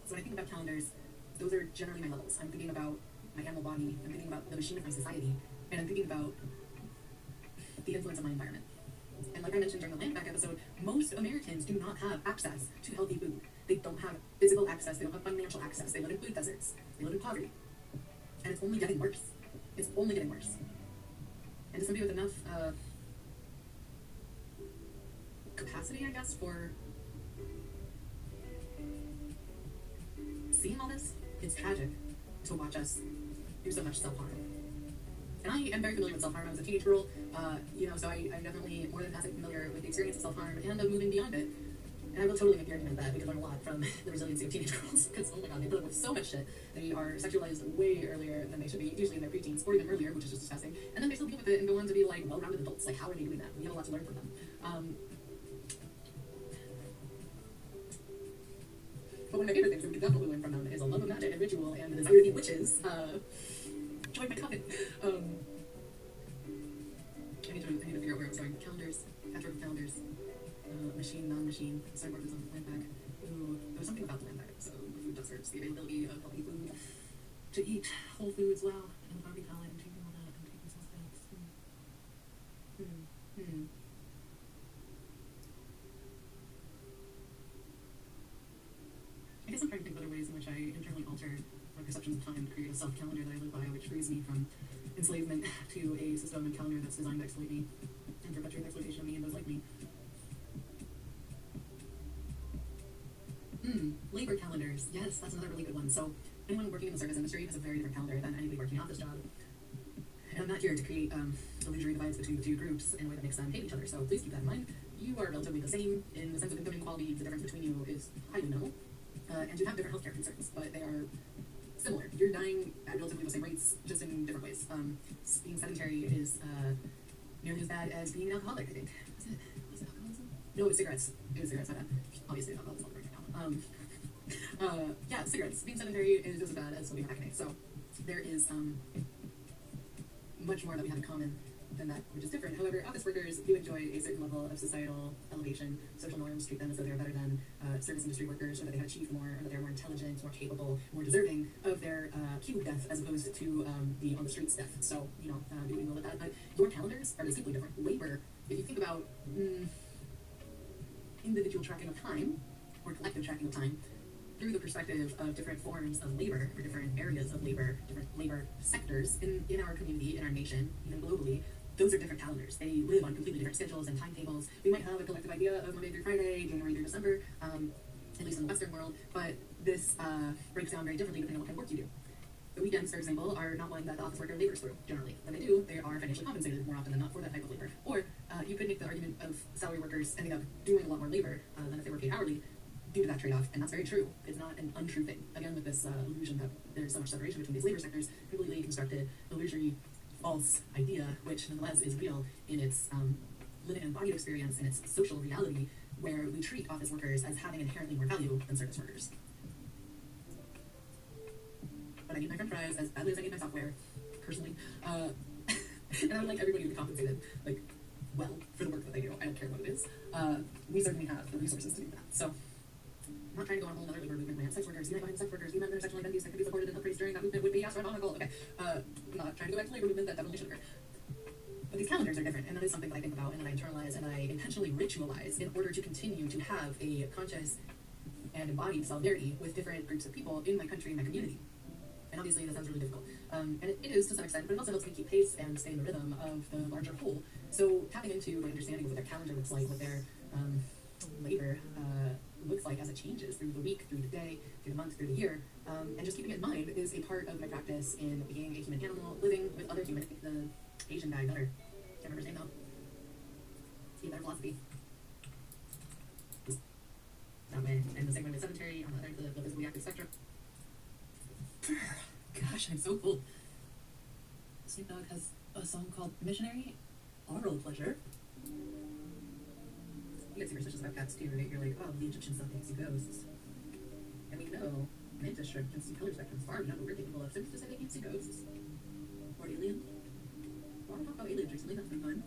So when I think about calendars, those are generally my levels. I'm thinking about my animal body, I'm thinking about the machine of my society, and I'm thinking about the influence of my environment. And like I mentioned during the land back episode, most Americans do not have access to healthy food. They don't have physical access, they don't have financial access, they live in food deserts, they live in poverty. And it's only getting worse. It's only getting worse. And to somebody with enough capacity, I guess, for seeing all this, it's tragic to watch us do so much self-harm. And I am very familiar with self-harm. I was a teenage girl, so I'm definitely more than passing familiar with the experience of self-harm and of moving beyond it. And I will totally make the argument that we can learn a lot from the resiliency of teenage girls, because, oh my god, they put up with so much shit. They are sexualized way earlier than they should be, usually in their preteens, or even earlier, which is just disgusting. And then they still deal with it and go on to be, like, well-rounded adults. Like, how are they doing that? We have a lot to learn from them. But one of my favorite things that we could definitely learn from them is a love of magic and ritual and the desire to be witches. Join my coven. I need to figure out where I was going. Calendars, patchwork of calendars, machine, non-machine, cyborgism, land bag. Ooh, there was something about the land bag episode, the food deserts, the availability of healthy food, to eat whole foods, wow, and the body palette, and changing all that, and taking some steps. I guess I'm trying to think of other ways in which I internally alter my perceptions of time to create a self-calendar that I live by, which frees me from enslavement to a system and calendar that's designed to exploit me and perpetuate the exploitation of me and those like me. Labor calendars. Yes, that's another really good one. So anyone working in the service industry has a very different calendar than anybody working an office job. And I'm not here to create illusory divides between the two groups in a way that makes them hate each other, so please keep that in mind. You are relatively the same in the sense of income inequality. The difference between you is highly minimal, and you have different healthcare concerns, but they are similar. You're dying at relatively the same rates, just in different ways. Being sedentary is nearly as bad as being an alcoholic, I think. Was it alcoholism? No, it was cigarettes. It was cigarettes, my bad. Obviously, it's alcoholism right now. Yeah, cigarettes. Being sedentary is just as bad as smoking acne. So there is much more that we have in common than that, which is different. However, office workers do enjoy a certain level of societal elevation. Social norms treat them as though they're better than service industry workers, or that they have achieved more, or that they're more intelligent, more capable, more deserving of their cube death as opposed to the on the streets death. So, do what you will with that. But your calendars are distinctly different. Labor, if you think about individual tracking of time, or collective tracking of time, through the perspective of different forms of labor, or different areas of labor, different labor sectors in our community, in our nation, even globally, those are different calendars. They live on completely different schedules and timetables. We might have a collective idea of Monday through Friday, January through December, at least in the Western world, but this breaks down very differently depending on what kind of work you do. The weekends, for example, are not one that the office worker labors through, generally. When they do, they are financially compensated more often than not for that type of labor. Or you could make the argument of salary workers ending up doing a lot more labor than if they were paid hourly due to that trade-off, and that's very true. It's not an untrue thing. Again, with this illusion that there's so much separation between these labor sectors, completely constructed, illusory, false idea, which nonetheless is real in its lived and embodied experience and its social reality, where we treat office workers as having inherently more value than service workers. But I need my french fries as badly as I need my software, personally. And I would like everybody to be compensated, well, for the work that they do. I don't care what it is. We certainly have the resources to do that. So, I'm not trying to go on a whole other labor movement rant. Sex workers, unite behind sex workers, even their sexual identities that could be supported and appraised during that movement would be astronomical. Okay, I'm not trying to go back to labor movement, that definitely should occur. But these calendars are different, and that is something that I think about and that I internalize and I intentionally ritualize in order to continue to have a conscious and embodied solidarity with different groups of people in my country and my community. And obviously that sounds really difficult. And it is to some extent, but it also helps me keep pace and stay in the rhythm of the larger whole. So tapping into my understanding of what their calendar looks like, what their labor looks like as it changes through the week, through the day, through the month, through the year, and just keeping it in mind is a part of my practice in being a human animal, living with other humans. The Asian guy, better. Can't remember his name though. See, better philosophy. That way, and the same way with sedentary on the other end of the physically active spectrum. Gosh, I'm so full. Snoop Dogg has a song called Missionary Oral Pleasure. You get superstitious about cats too, right? You're like, oh, the Egyptians thought they could see ghosts. And we know mantis shrimp can see color spectrums far beyond what we're capable of, so who's to say they can't see ghosts? Or aliens? I want to talk about aliens recently, that's been fun.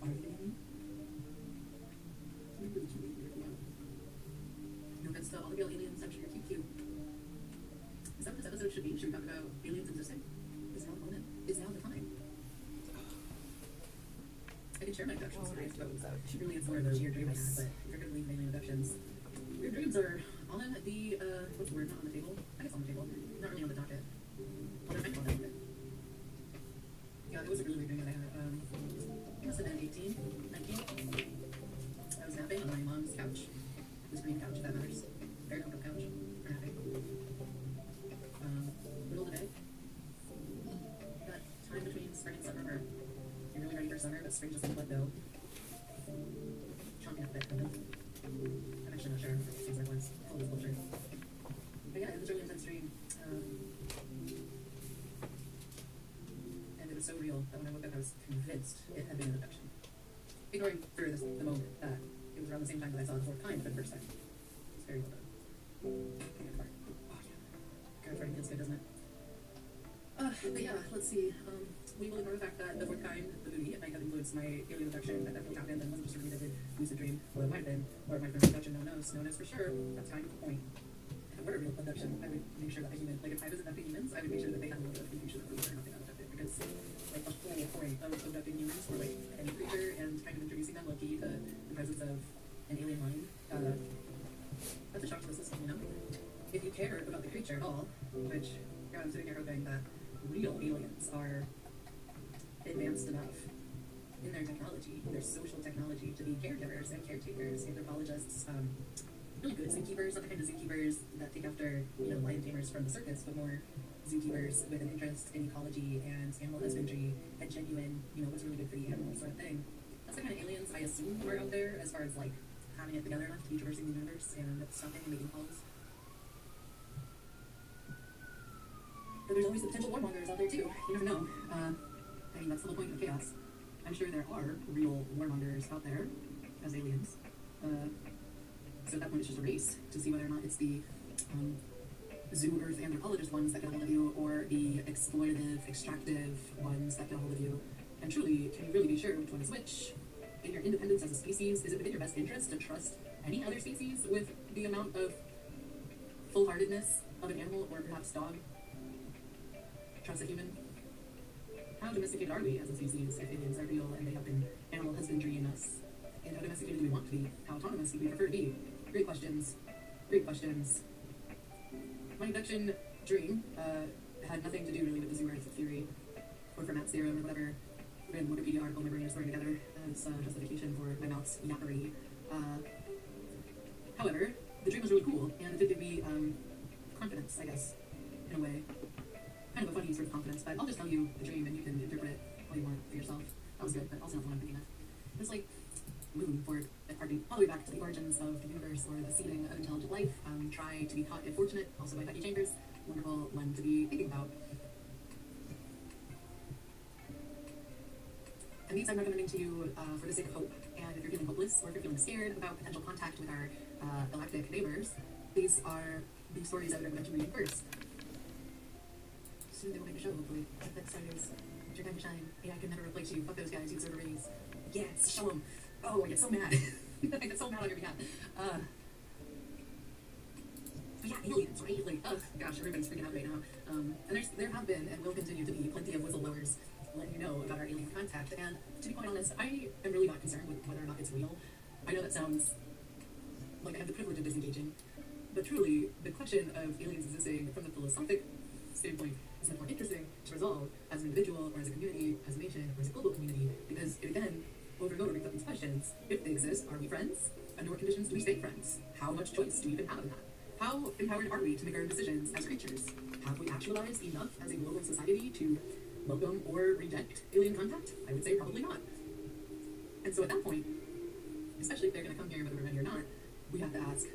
Are they aliens? No offense to all the real aliens, I'm sure you're cute. Is that what this episode should be? Should we talk about aliens existing? Is now the moment? Is now the time? I can share my abduction stories, but really it's more of a weird dream I had, but if you're going to believe in alien abductions, weird dreams are on the, what's the word, not on the table? I guess on the table, not really on the docket. Well, they're kind of on the docket. Yeah, it was a really weird dream that I had, I must have been 18, 19. I was napping on my mom's couch, this green couch, if that matters, very comfortable couch, for napping. Middle of the day, that time between spring and summer, you're really ready for summer, but spring just like let go. Chomping up a bit. I'm actually not sure what it seems like once. Full disclosure. But yeah, it was a really intense dream. And it was so real that when I woke up, I was convinced it had been an abduction. Ignoring for the moment that it was around the same time that I saw the fourth kind for the first time. It's very well done. Okay, fart. Oh yeah. God, farting feels good, doesn't it? But yeah, let's see. We will ignore the fact that the fourth kind, the movie, might have influenced my alien abduction. That definitely happened and wasn't just a repeated lucid dream. Well, it might have been, or it might have been an abduction, no one knows. No one knows for sure. That's kind of the point. If it were a real abduction, I would make sure that the human, if I was abducting humans, I would make sure that they had a little bit of confusion of whether or not they got abducted. Because, the whole point of abducting humans, or any creature, and kind of introducing them low-key to the presence of an alien mind, that's a shock to the system, If you care about the creature at all, which, I'm sitting here hoping that real aliens are advanced enough in their technology, their social technology, to be caregivers and caretakers, anthropologists, really good zookeepers, not the kind of zookeepers that take after, lion tamers from the circus, but more zookeepers with an interest in ecology and animal husbandry and genuine, what's really good for the animal sort of thing. That's the kind of aliens I assume are out there as far as like having it together enough to be traversing the universe and stopping and making calls. But there's always the potential warmongers out there too. You never know. That's the whole point of chaos. I'm sure there are real warmongers out there as aliens. So at that point, it's just a race to see whether or not it's the zoo Earth anthropologist ones that get a hold of you, or the exploitative, extractive ones that get a hold of you. And truly, can you really be sure which one is which? In your independence as a species, is it within your best interest to trust any other species with the amount of full-heartedness of an animal, or perhaps dog? Trust a human? How domesticated are we as a species if aliens are real and they have been animal husbandrying us? And how domesticated do we want to be? How autonomous do we prefer to be? Great questions. Great questions. My abduction dream had nothing to do really with the zoo Earth theory, or for Matt Serum, or whatever random Wikipedia article my brain is throwing together as justification for my mouth's yappery. However, the dream was really cool, and it did give me confidence, I guess, in a way. Kind of a funny sort of confidence, but I'll just tell you the dream and you can interpret it how you want for yourself. That was good, but also not what I'm thinking of. It was like moon for harking all the way back to the origins of the universe, or the seeding of intelligent life. Try to be caught if fortunate, also by Becky Chambers. Wonderful one to be thinking about. And these I'm recommending to you for the sake of hope. And if you're feeling hopeless, or if you're feeling scared about potential contact with our galactic neighbors, these are the stories I would recommend you reading first. Soon they will make a show, hopefully. Netflix series. It's your time to shine. AI can never replace you. Fuck those guys. You deserve a raise. Yes, show them. Oh, I get so mad. I get so mad on your behalf. But yeah, aliens, right? Like, gosh, everybody's freaking out right now. And there have been, and will continue to be, plenty of whistleblowers letting you know about our alien contact. And to be quite honest, I am really not concerned with whether or not it's real. I know that sounds like I have the privilege of disengaging, but truly, the question of aliens existing from the philosophic standpoint is much more interesting to resolve as an individual, or as a community, as a nation, or as a global community, because it again, over and over brings up these questions. If they exist, are we friends? Under what conditions do we stay friends? How much choice do we even have in that? How empowered are we to make our own decisions as creatures? Have we actualized enough as a global society to welcome or reject alien contact? I would say probably not. And so at that point, especially if they're going to come here whether we're ready or not, we have to ask,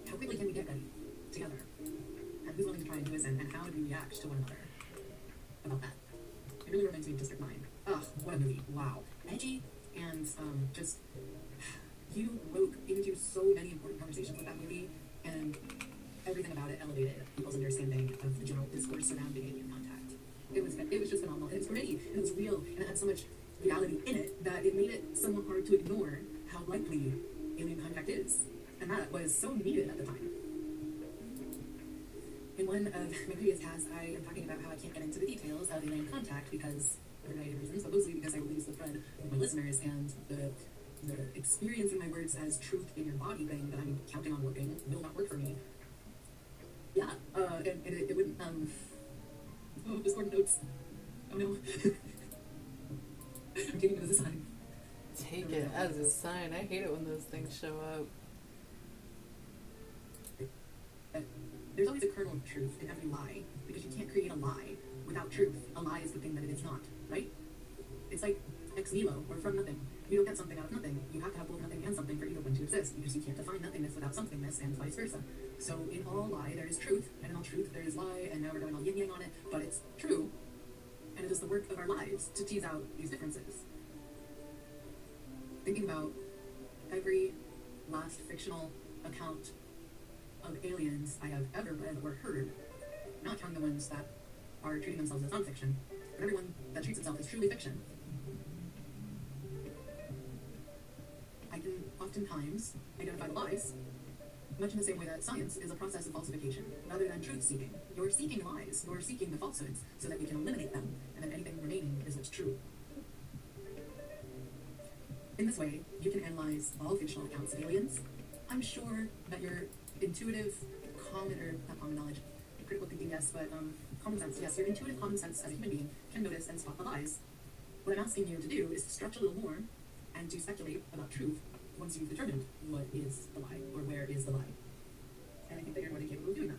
how quickly can we get ready together? And who's willing to try and do this, and how do we react to one another about that? It really reminds me of District 9. Ugh, what a movie. Wow. Edgy, and just, you woke into so many important conversations with that movie, and everything about it elevated people's understanding of the general discourse surrounding alien contact. It was just phenomenal, and it was gritty, and it was real, and it had so much reality in it that it made it somewhat hard to ignore how likely alien contact is. And that was so needed at the time. In one of my previous casts, I am talking about how I can't get into the details of alien contact because for a variety of reasons, but mostly because I will lose the thread with my listeners, and the experiencing my words as truth in your body thing that I'm counting on working will not work for me. Yeah, and it wouldn't, oh, Discord notes. Oh no. I'm taking it as a sign. Take it as a sign. I hate it when those things show up. There's always a kernel of truth in every lie, because you can't create a lie without truth. A lie is the thing that it is not, right? It's like ex nihilo, or from nothing. You don't get something out of nothing. You have to have both nothing and something for either one to exist, because you can't define nothingness without somethingness, and vice versa. So in all lie, there is truth, and in all truth, there is lie, and now we're going all yin-yang on it, but it's true, and it is the work of our lives to tease out these differences. Thinking about every last fictional account of aliens I have ever read or heard, not counting the ones that are treating themselves as nonfiction, but everyone that treats itself as truly fiction, I can oftentimes identify the lies, much in the same way that science is a process of falsification, rather than truth-seeking. You're seeking lies, you're seeking the falsehoods, so that you can eliminate them, and then anything remaining is what's true. In this way, you can analyze all fictional accounts of aliens. I'm sure that your intuitive, not common knowledge, critical thinking, yes, but common sense, yes, your intuitive common sense as a human being can notice and spot the lies. What I'm asking you to do is to stretch a little more and to speculate about truth once you've determined what is the lie, or where is the lie. And I think that you're more than capable of doing that.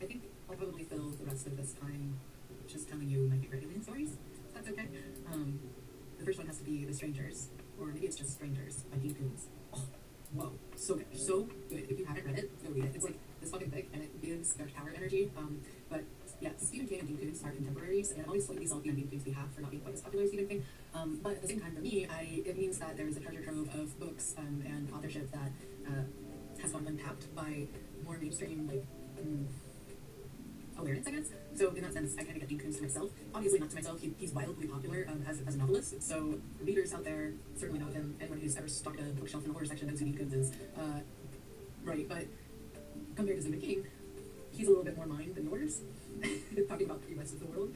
I think I'll probably fill the rest of this time just telling you my favorite alien stories, if that's okay. The first one has to be The Strangers, or maybe it's just Strangers by Dean Koontz. Oh, whoa, so good, so good. If you haven't read it, go read it. It's like this fucking thick, and it gives Dark Tower energy. But yeah, Stephen King and Dean Koontz are contemporaries, and I'm always slightly salty on Dean Koontz' behalf for not being quite as popular as Stephen King. But at the same time, for me, it means that there is a treasure trove of books and authorship that has gone untapped by more mainstream, like, awareness, I guess. So in that sense, I kind of get Dean Koontz to myself. Obviously not to myself. He's wildly popular as a novelist. So readers out there certainly know him. Anyone who's ever stocked a bookshelf in a horror section knows who Dean Koontz is. Right, but compared to Stephen King, he's a little bit more mine than yours. Talking about the rest of the world.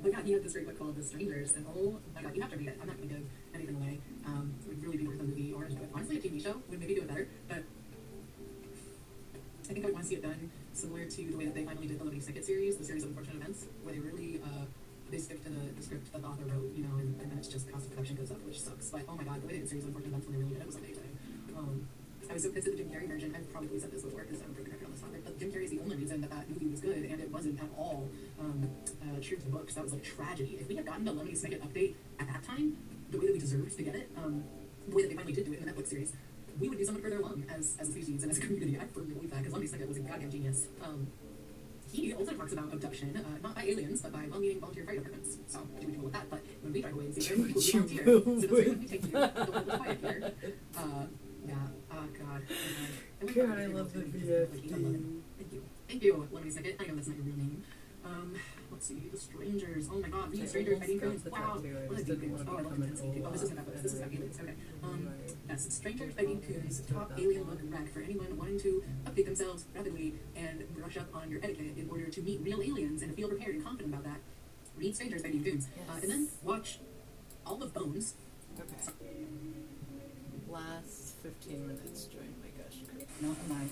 But yeah, he had this great book called The Strangers, and oh my god, you have to read it. I'm not going to give anything away. It would really be worth a movie, or honestly a TV show would maybe do it better. But I think I would want to see it done similar to the way that they finally did the Lemony Snicket series, the series of unfortunate events, where they really they stick to the script that the author wrote, you know, and then it's just cost of production goes up, which sucks. But oh my god, the way they did series of unfortunate events when they really did it was amazing. I was so pissed at the Jim Carrey version. I've probably said this before because I'm a broken record on this topic, but Jim Carrey is the only reason that movie was good, and it wasn't at all true to the books. That was like tragedy. If we had gotten the Lemony Snicket update at that time, the way that we deserved to get it, the way that they finally did do it in the Netflix series, we would be so much further along as a species and as a community. I firmly believe that, because Lemony Snicket was a goddamn genius. He also talks about abduction, not by aliens, but by well-meaning volunteer fire departments. So do what you will with that, but when we drive away and see them, people volunteer. So don't say, let me take you, don't let me quiet here. Yeah, oh god. God, I love the VFD. Thank you, Lemony Snicket. I know that's not your real name. Let's see, The Strangers. Oh my god, The Strangers by Dean Koontz. Wow. What is Dean Koontz? Oh, I love intensity too. Oh, this isn't about books. This is about aliens. Okay. Yes, Strangers by Dean Koontz. Top alien look rec for anyone wanting to update themselves rapidly and brush up on your etiquette in order to meet real aliens and feel prepared and confident about that. Read Strangers by Dean Koontz. Yes. And then watch all of Bones. Okay. Last 15 minutes during my gush group. Not a lie.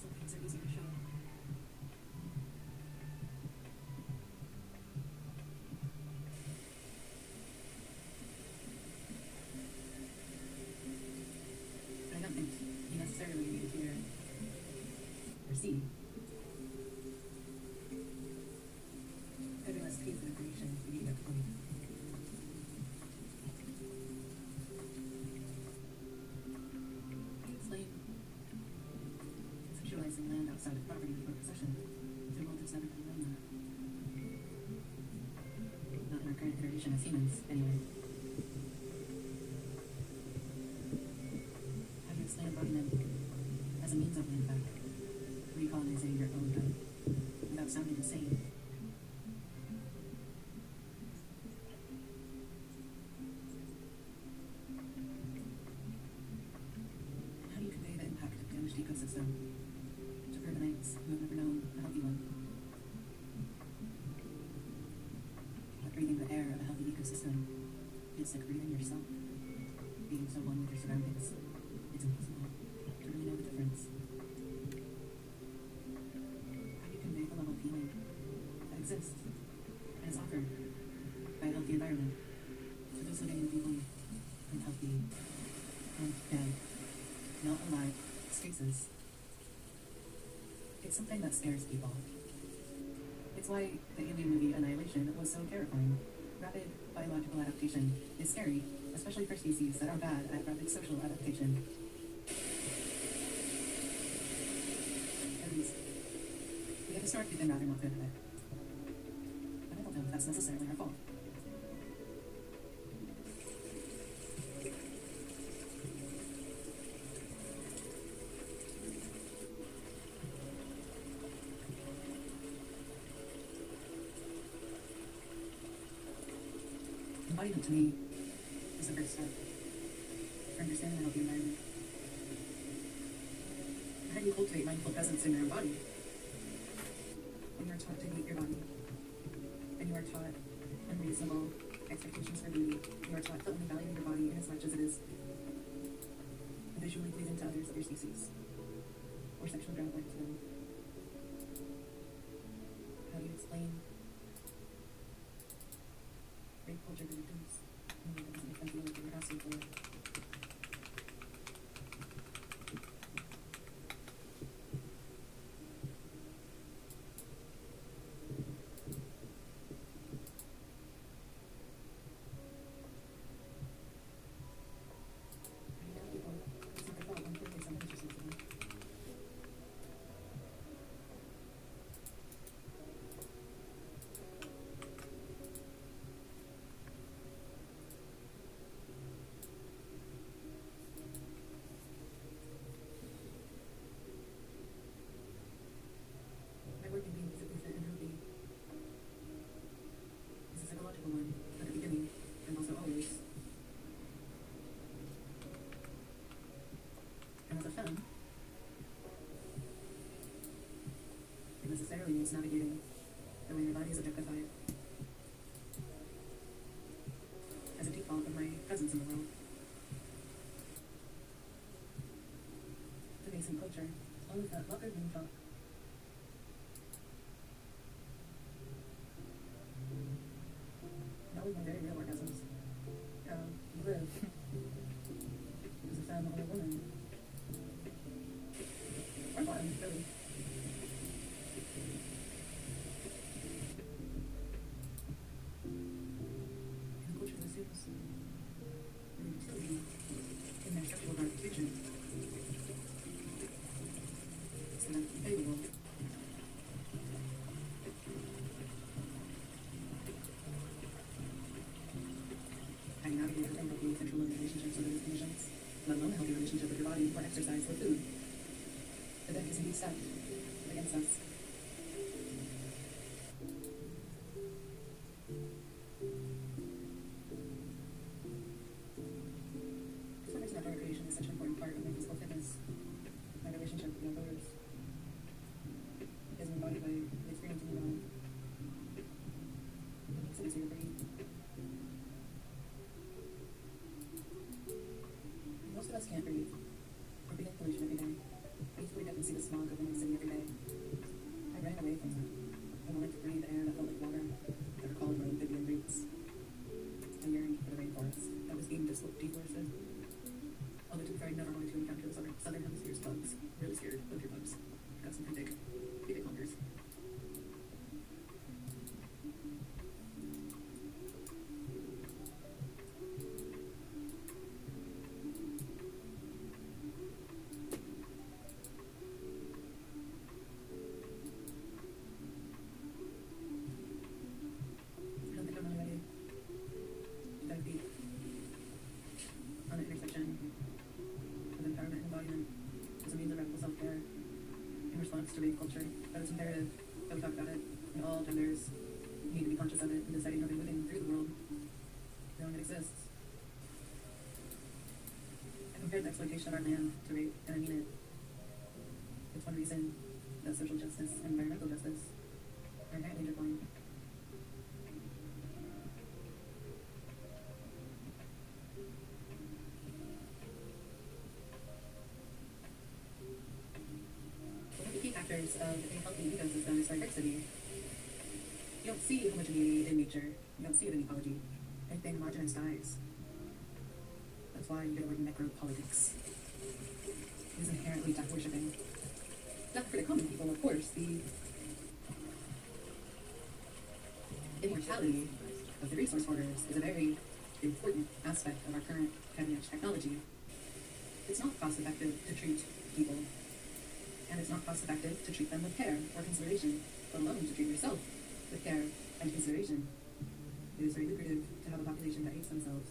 Some things are easy to show. But I don't think you necessarily need to hear or see every last piece of information you need at the point. Conceptualizing land outside of property before possession. The world has never been known that. Not in our current iteration as humans, anyway. How do you explain embodiment as a means of land back? Recolonizing your own home without sounding insane. How do you convey the impact of damaged ecosystem to urbanites who have never known a healthy one? But breathing the air of a healthy ecosystem feels like breathing yourself. Being so one with your surroundings, it's impossible to really know the difference. How do you convey the level of healing that exists and is offered by a healthy environment to those living in deeply unhealthy and dead, not alive spaces? It's something that scares people. It's why the alien movie Annihilation was so terrifying. Rapid biological adaptation is scary, especially for species that are bad at rapid social adaptation. At least, we have historically been rather not good at it. But I don't know if that's necessarily our fault. Embodiment to me is the first step. For understanding a healthy environment? How do you cultivate mindful presence in your body? When you are taught to hate your body, and you are taught unreasonable expectations for beauty, you are taught to only value your body in as much as it is visually pleasing to others of your species, or sexually gratifying to them. How do you explain rape culture to victims when it doesn't make them feel like they were asking for it? My work in being physically fit and healthy is a psychological one at the beginning and also always. And as a femme, it necessarily means navigating the way your body is objectified as a default of my presence in the world. The nascent culture, all of that locker room talk. All of my very real orgasms. How you live as a femme or a woman. Or bottom, really. And the culture that assumes their utility in their sexual gratification is then available. How you navigate unhealthy sexual relationships under these conditions, let alone a healthy relationship with your body or exercise or food. The deck is indeed stacked against us. For some reason, outdoor recreation is such an important part of my physical fitness. My relationship with the outdoors is embodied by the experience in the body. It makes it easier to breathe. Most of us can't breathe or breathe in pollution every day. I used to wake up and see the smog of the city every day. I ran away from that. I wanted to breathe air that felt like water, that were called amphibian roots. I yearned for the rainforest that was deemed deforested. Although to be fair, I never wanted to encounter the southern hemisphere's bugs. Really scared of your bugs. Got some pretty big hunters. I don't think I'm really ready to dive deep on the intersection of empowerment and embodiment as a means of radical self-care in response to rape culture. That it's imperative that we talk about it, and all genders need to be conscious of it and deciding how they're moving through the world, knowing it exists. I compared the exploitation of our land to rape, and I mean it. It's one reason that social justice and environmental justice are inherently intertwined. One of the key factors of a healthy ecosystem is diversity. You don't see homogeneity in nature. You don't see it in ecology. Anything homogenous dies. That's why you get a word necropolitics. It is inherently death worshipping. Death for the common people, of course. The immortality of the resource hoarders is a very important aspect of our current cutting-edge technology. It's not cost-effective to treat people, and it's not cost-effective to treat them with care or consideration, let alone to treat yourself with care and consideration. It is very lucrative to have a population that hates themselves.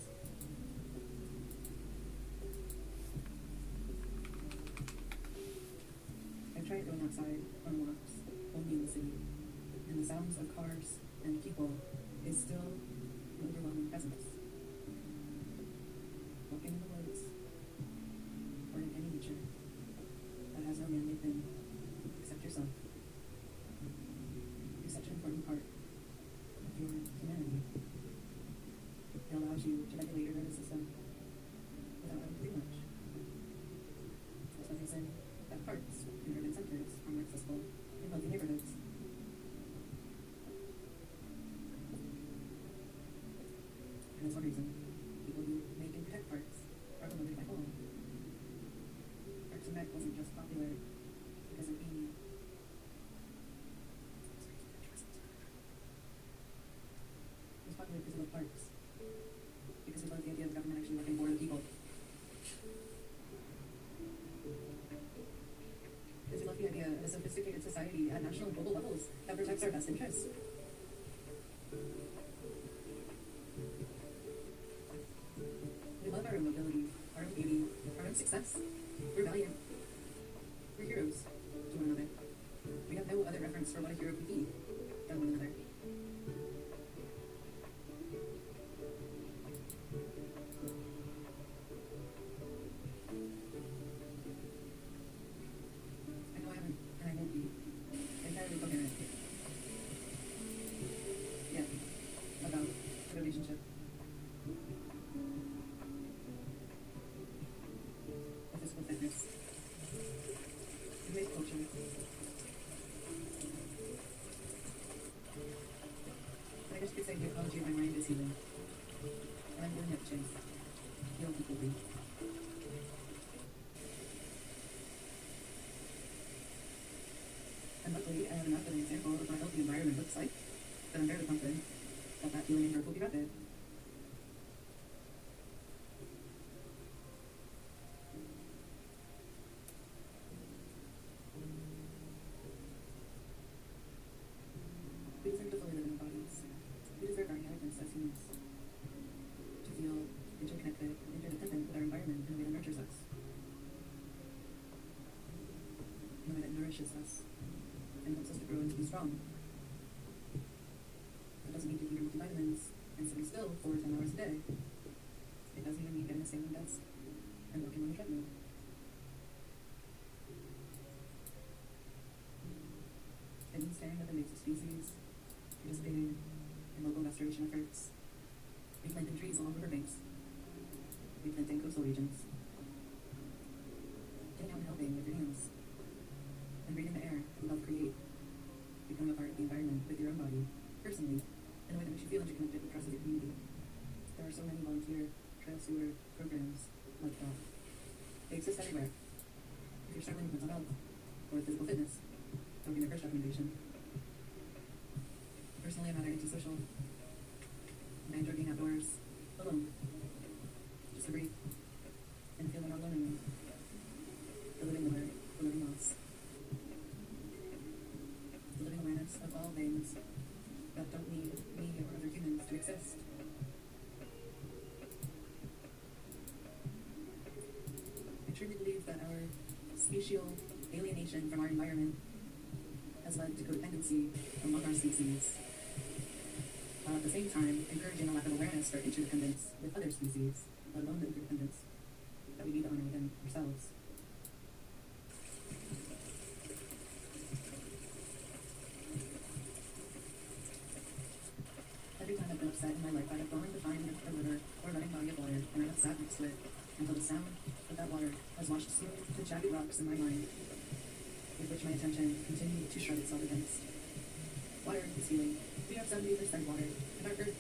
I've tried going outside on walks, only in the city, and the sounds of cars and people is still an overwhelming presence. Walking in the woods, nature that has no man-made thing except yourself is such an important part of your humanity. It allows you to regulate your nervous system without having to do much. That's one reason that parks in urban centers are more accessible in wealthy neighborhoods. And that's one reason people who make and protect parks are beloved by all. Parks and Rec wasn't just popular because of Amy. It was popular because we love parks. Because we love the idea of government actually working for the people. Because we love the idea of a sophisticated society at national and global levels that protects our best interests. We love our own mobility, our own beauty, our own success. We're valiant. We're heroes to one another. We have no other reference for what a hero could be than one another. I know I haven't, and I won't be, entirely coherent yet about the relationship of physical fitness and race culture. I guess you could say the ecology of my mind is healing, and I'm willing it to heal completely. And luckily, I have enough of an example of what a healthy environment looks like that I'm fairly confident that that healing and growth will be rapid. We deserve to fully live in our bodies. We deserve our inheritance as humans. To feel interconnected and interdependent with our environment in a way that nurtures us. In a way that nourishes us and helps us to grow and to be strong. It doesn't mean taking your multivitamins and sitting still 4 or 10 hours a day. It doesn't even mean getting a standing desk and walking on the treadmill. It means staying with invasive species, participating in local restoration efforts, replanting trees along riverbanks, replanting coastal regions, getting out and helping with your hands, and breathing the air you love create, becoming a part of the environment with your own body, personally, in a way that makes you feel interconnected with the rest of your community. There are so many volunteer trail steward programs like that. They exist everywhere. If you're struggling with mental health or with physical fitness, that would be my first recommendation. Personally, I'm rather antisocial. And I enjoy being outdoors, alone, just to breathe and feel my own loneliness. The living water, the living moss. The living awareness of all things that don't need me or other humans to exist. I truly believe that our special alienation from our environment has led to codependency among our species, while at the same time encouraging a lack of awareness for interdependence with other species, let alone the interdependence that we need to honor within ourselves. Every time I've been upset in my life, I have gone to find a river or running body of water, and I have sat next to it until the sound of that water has washed smooth the jagged rocks in my mind, with which my attention continued to shred itself against. Water is healing. We have 70% water, and our Earth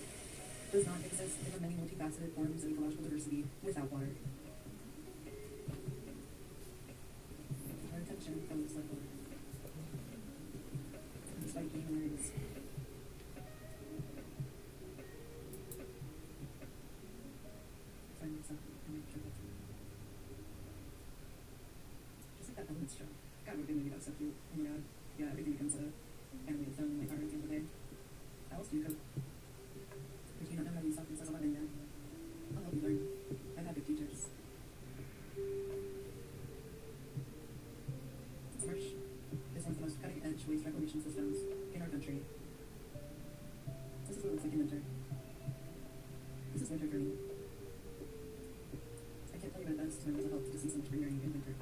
does not exist in the many multifaceted forms of ecological diversity without water. Our attention flows like water. And despite being hilarious, find myself in my triple. Just like that Elements show. God, what a good movie that was up to. Oh my god. Yeah, everything becomes a animated film in my car at the end of the day. How else do you cope? If you don't know how to use softness as a weapon yet, I'll help you learn. I've had good teachers. SMERSH is one of the most cutting-edge waste reclamation systems in our country. This is what it looks like in winter. This is winter for me. I can't tell you what it does to my mental health to see so much greenery in winter.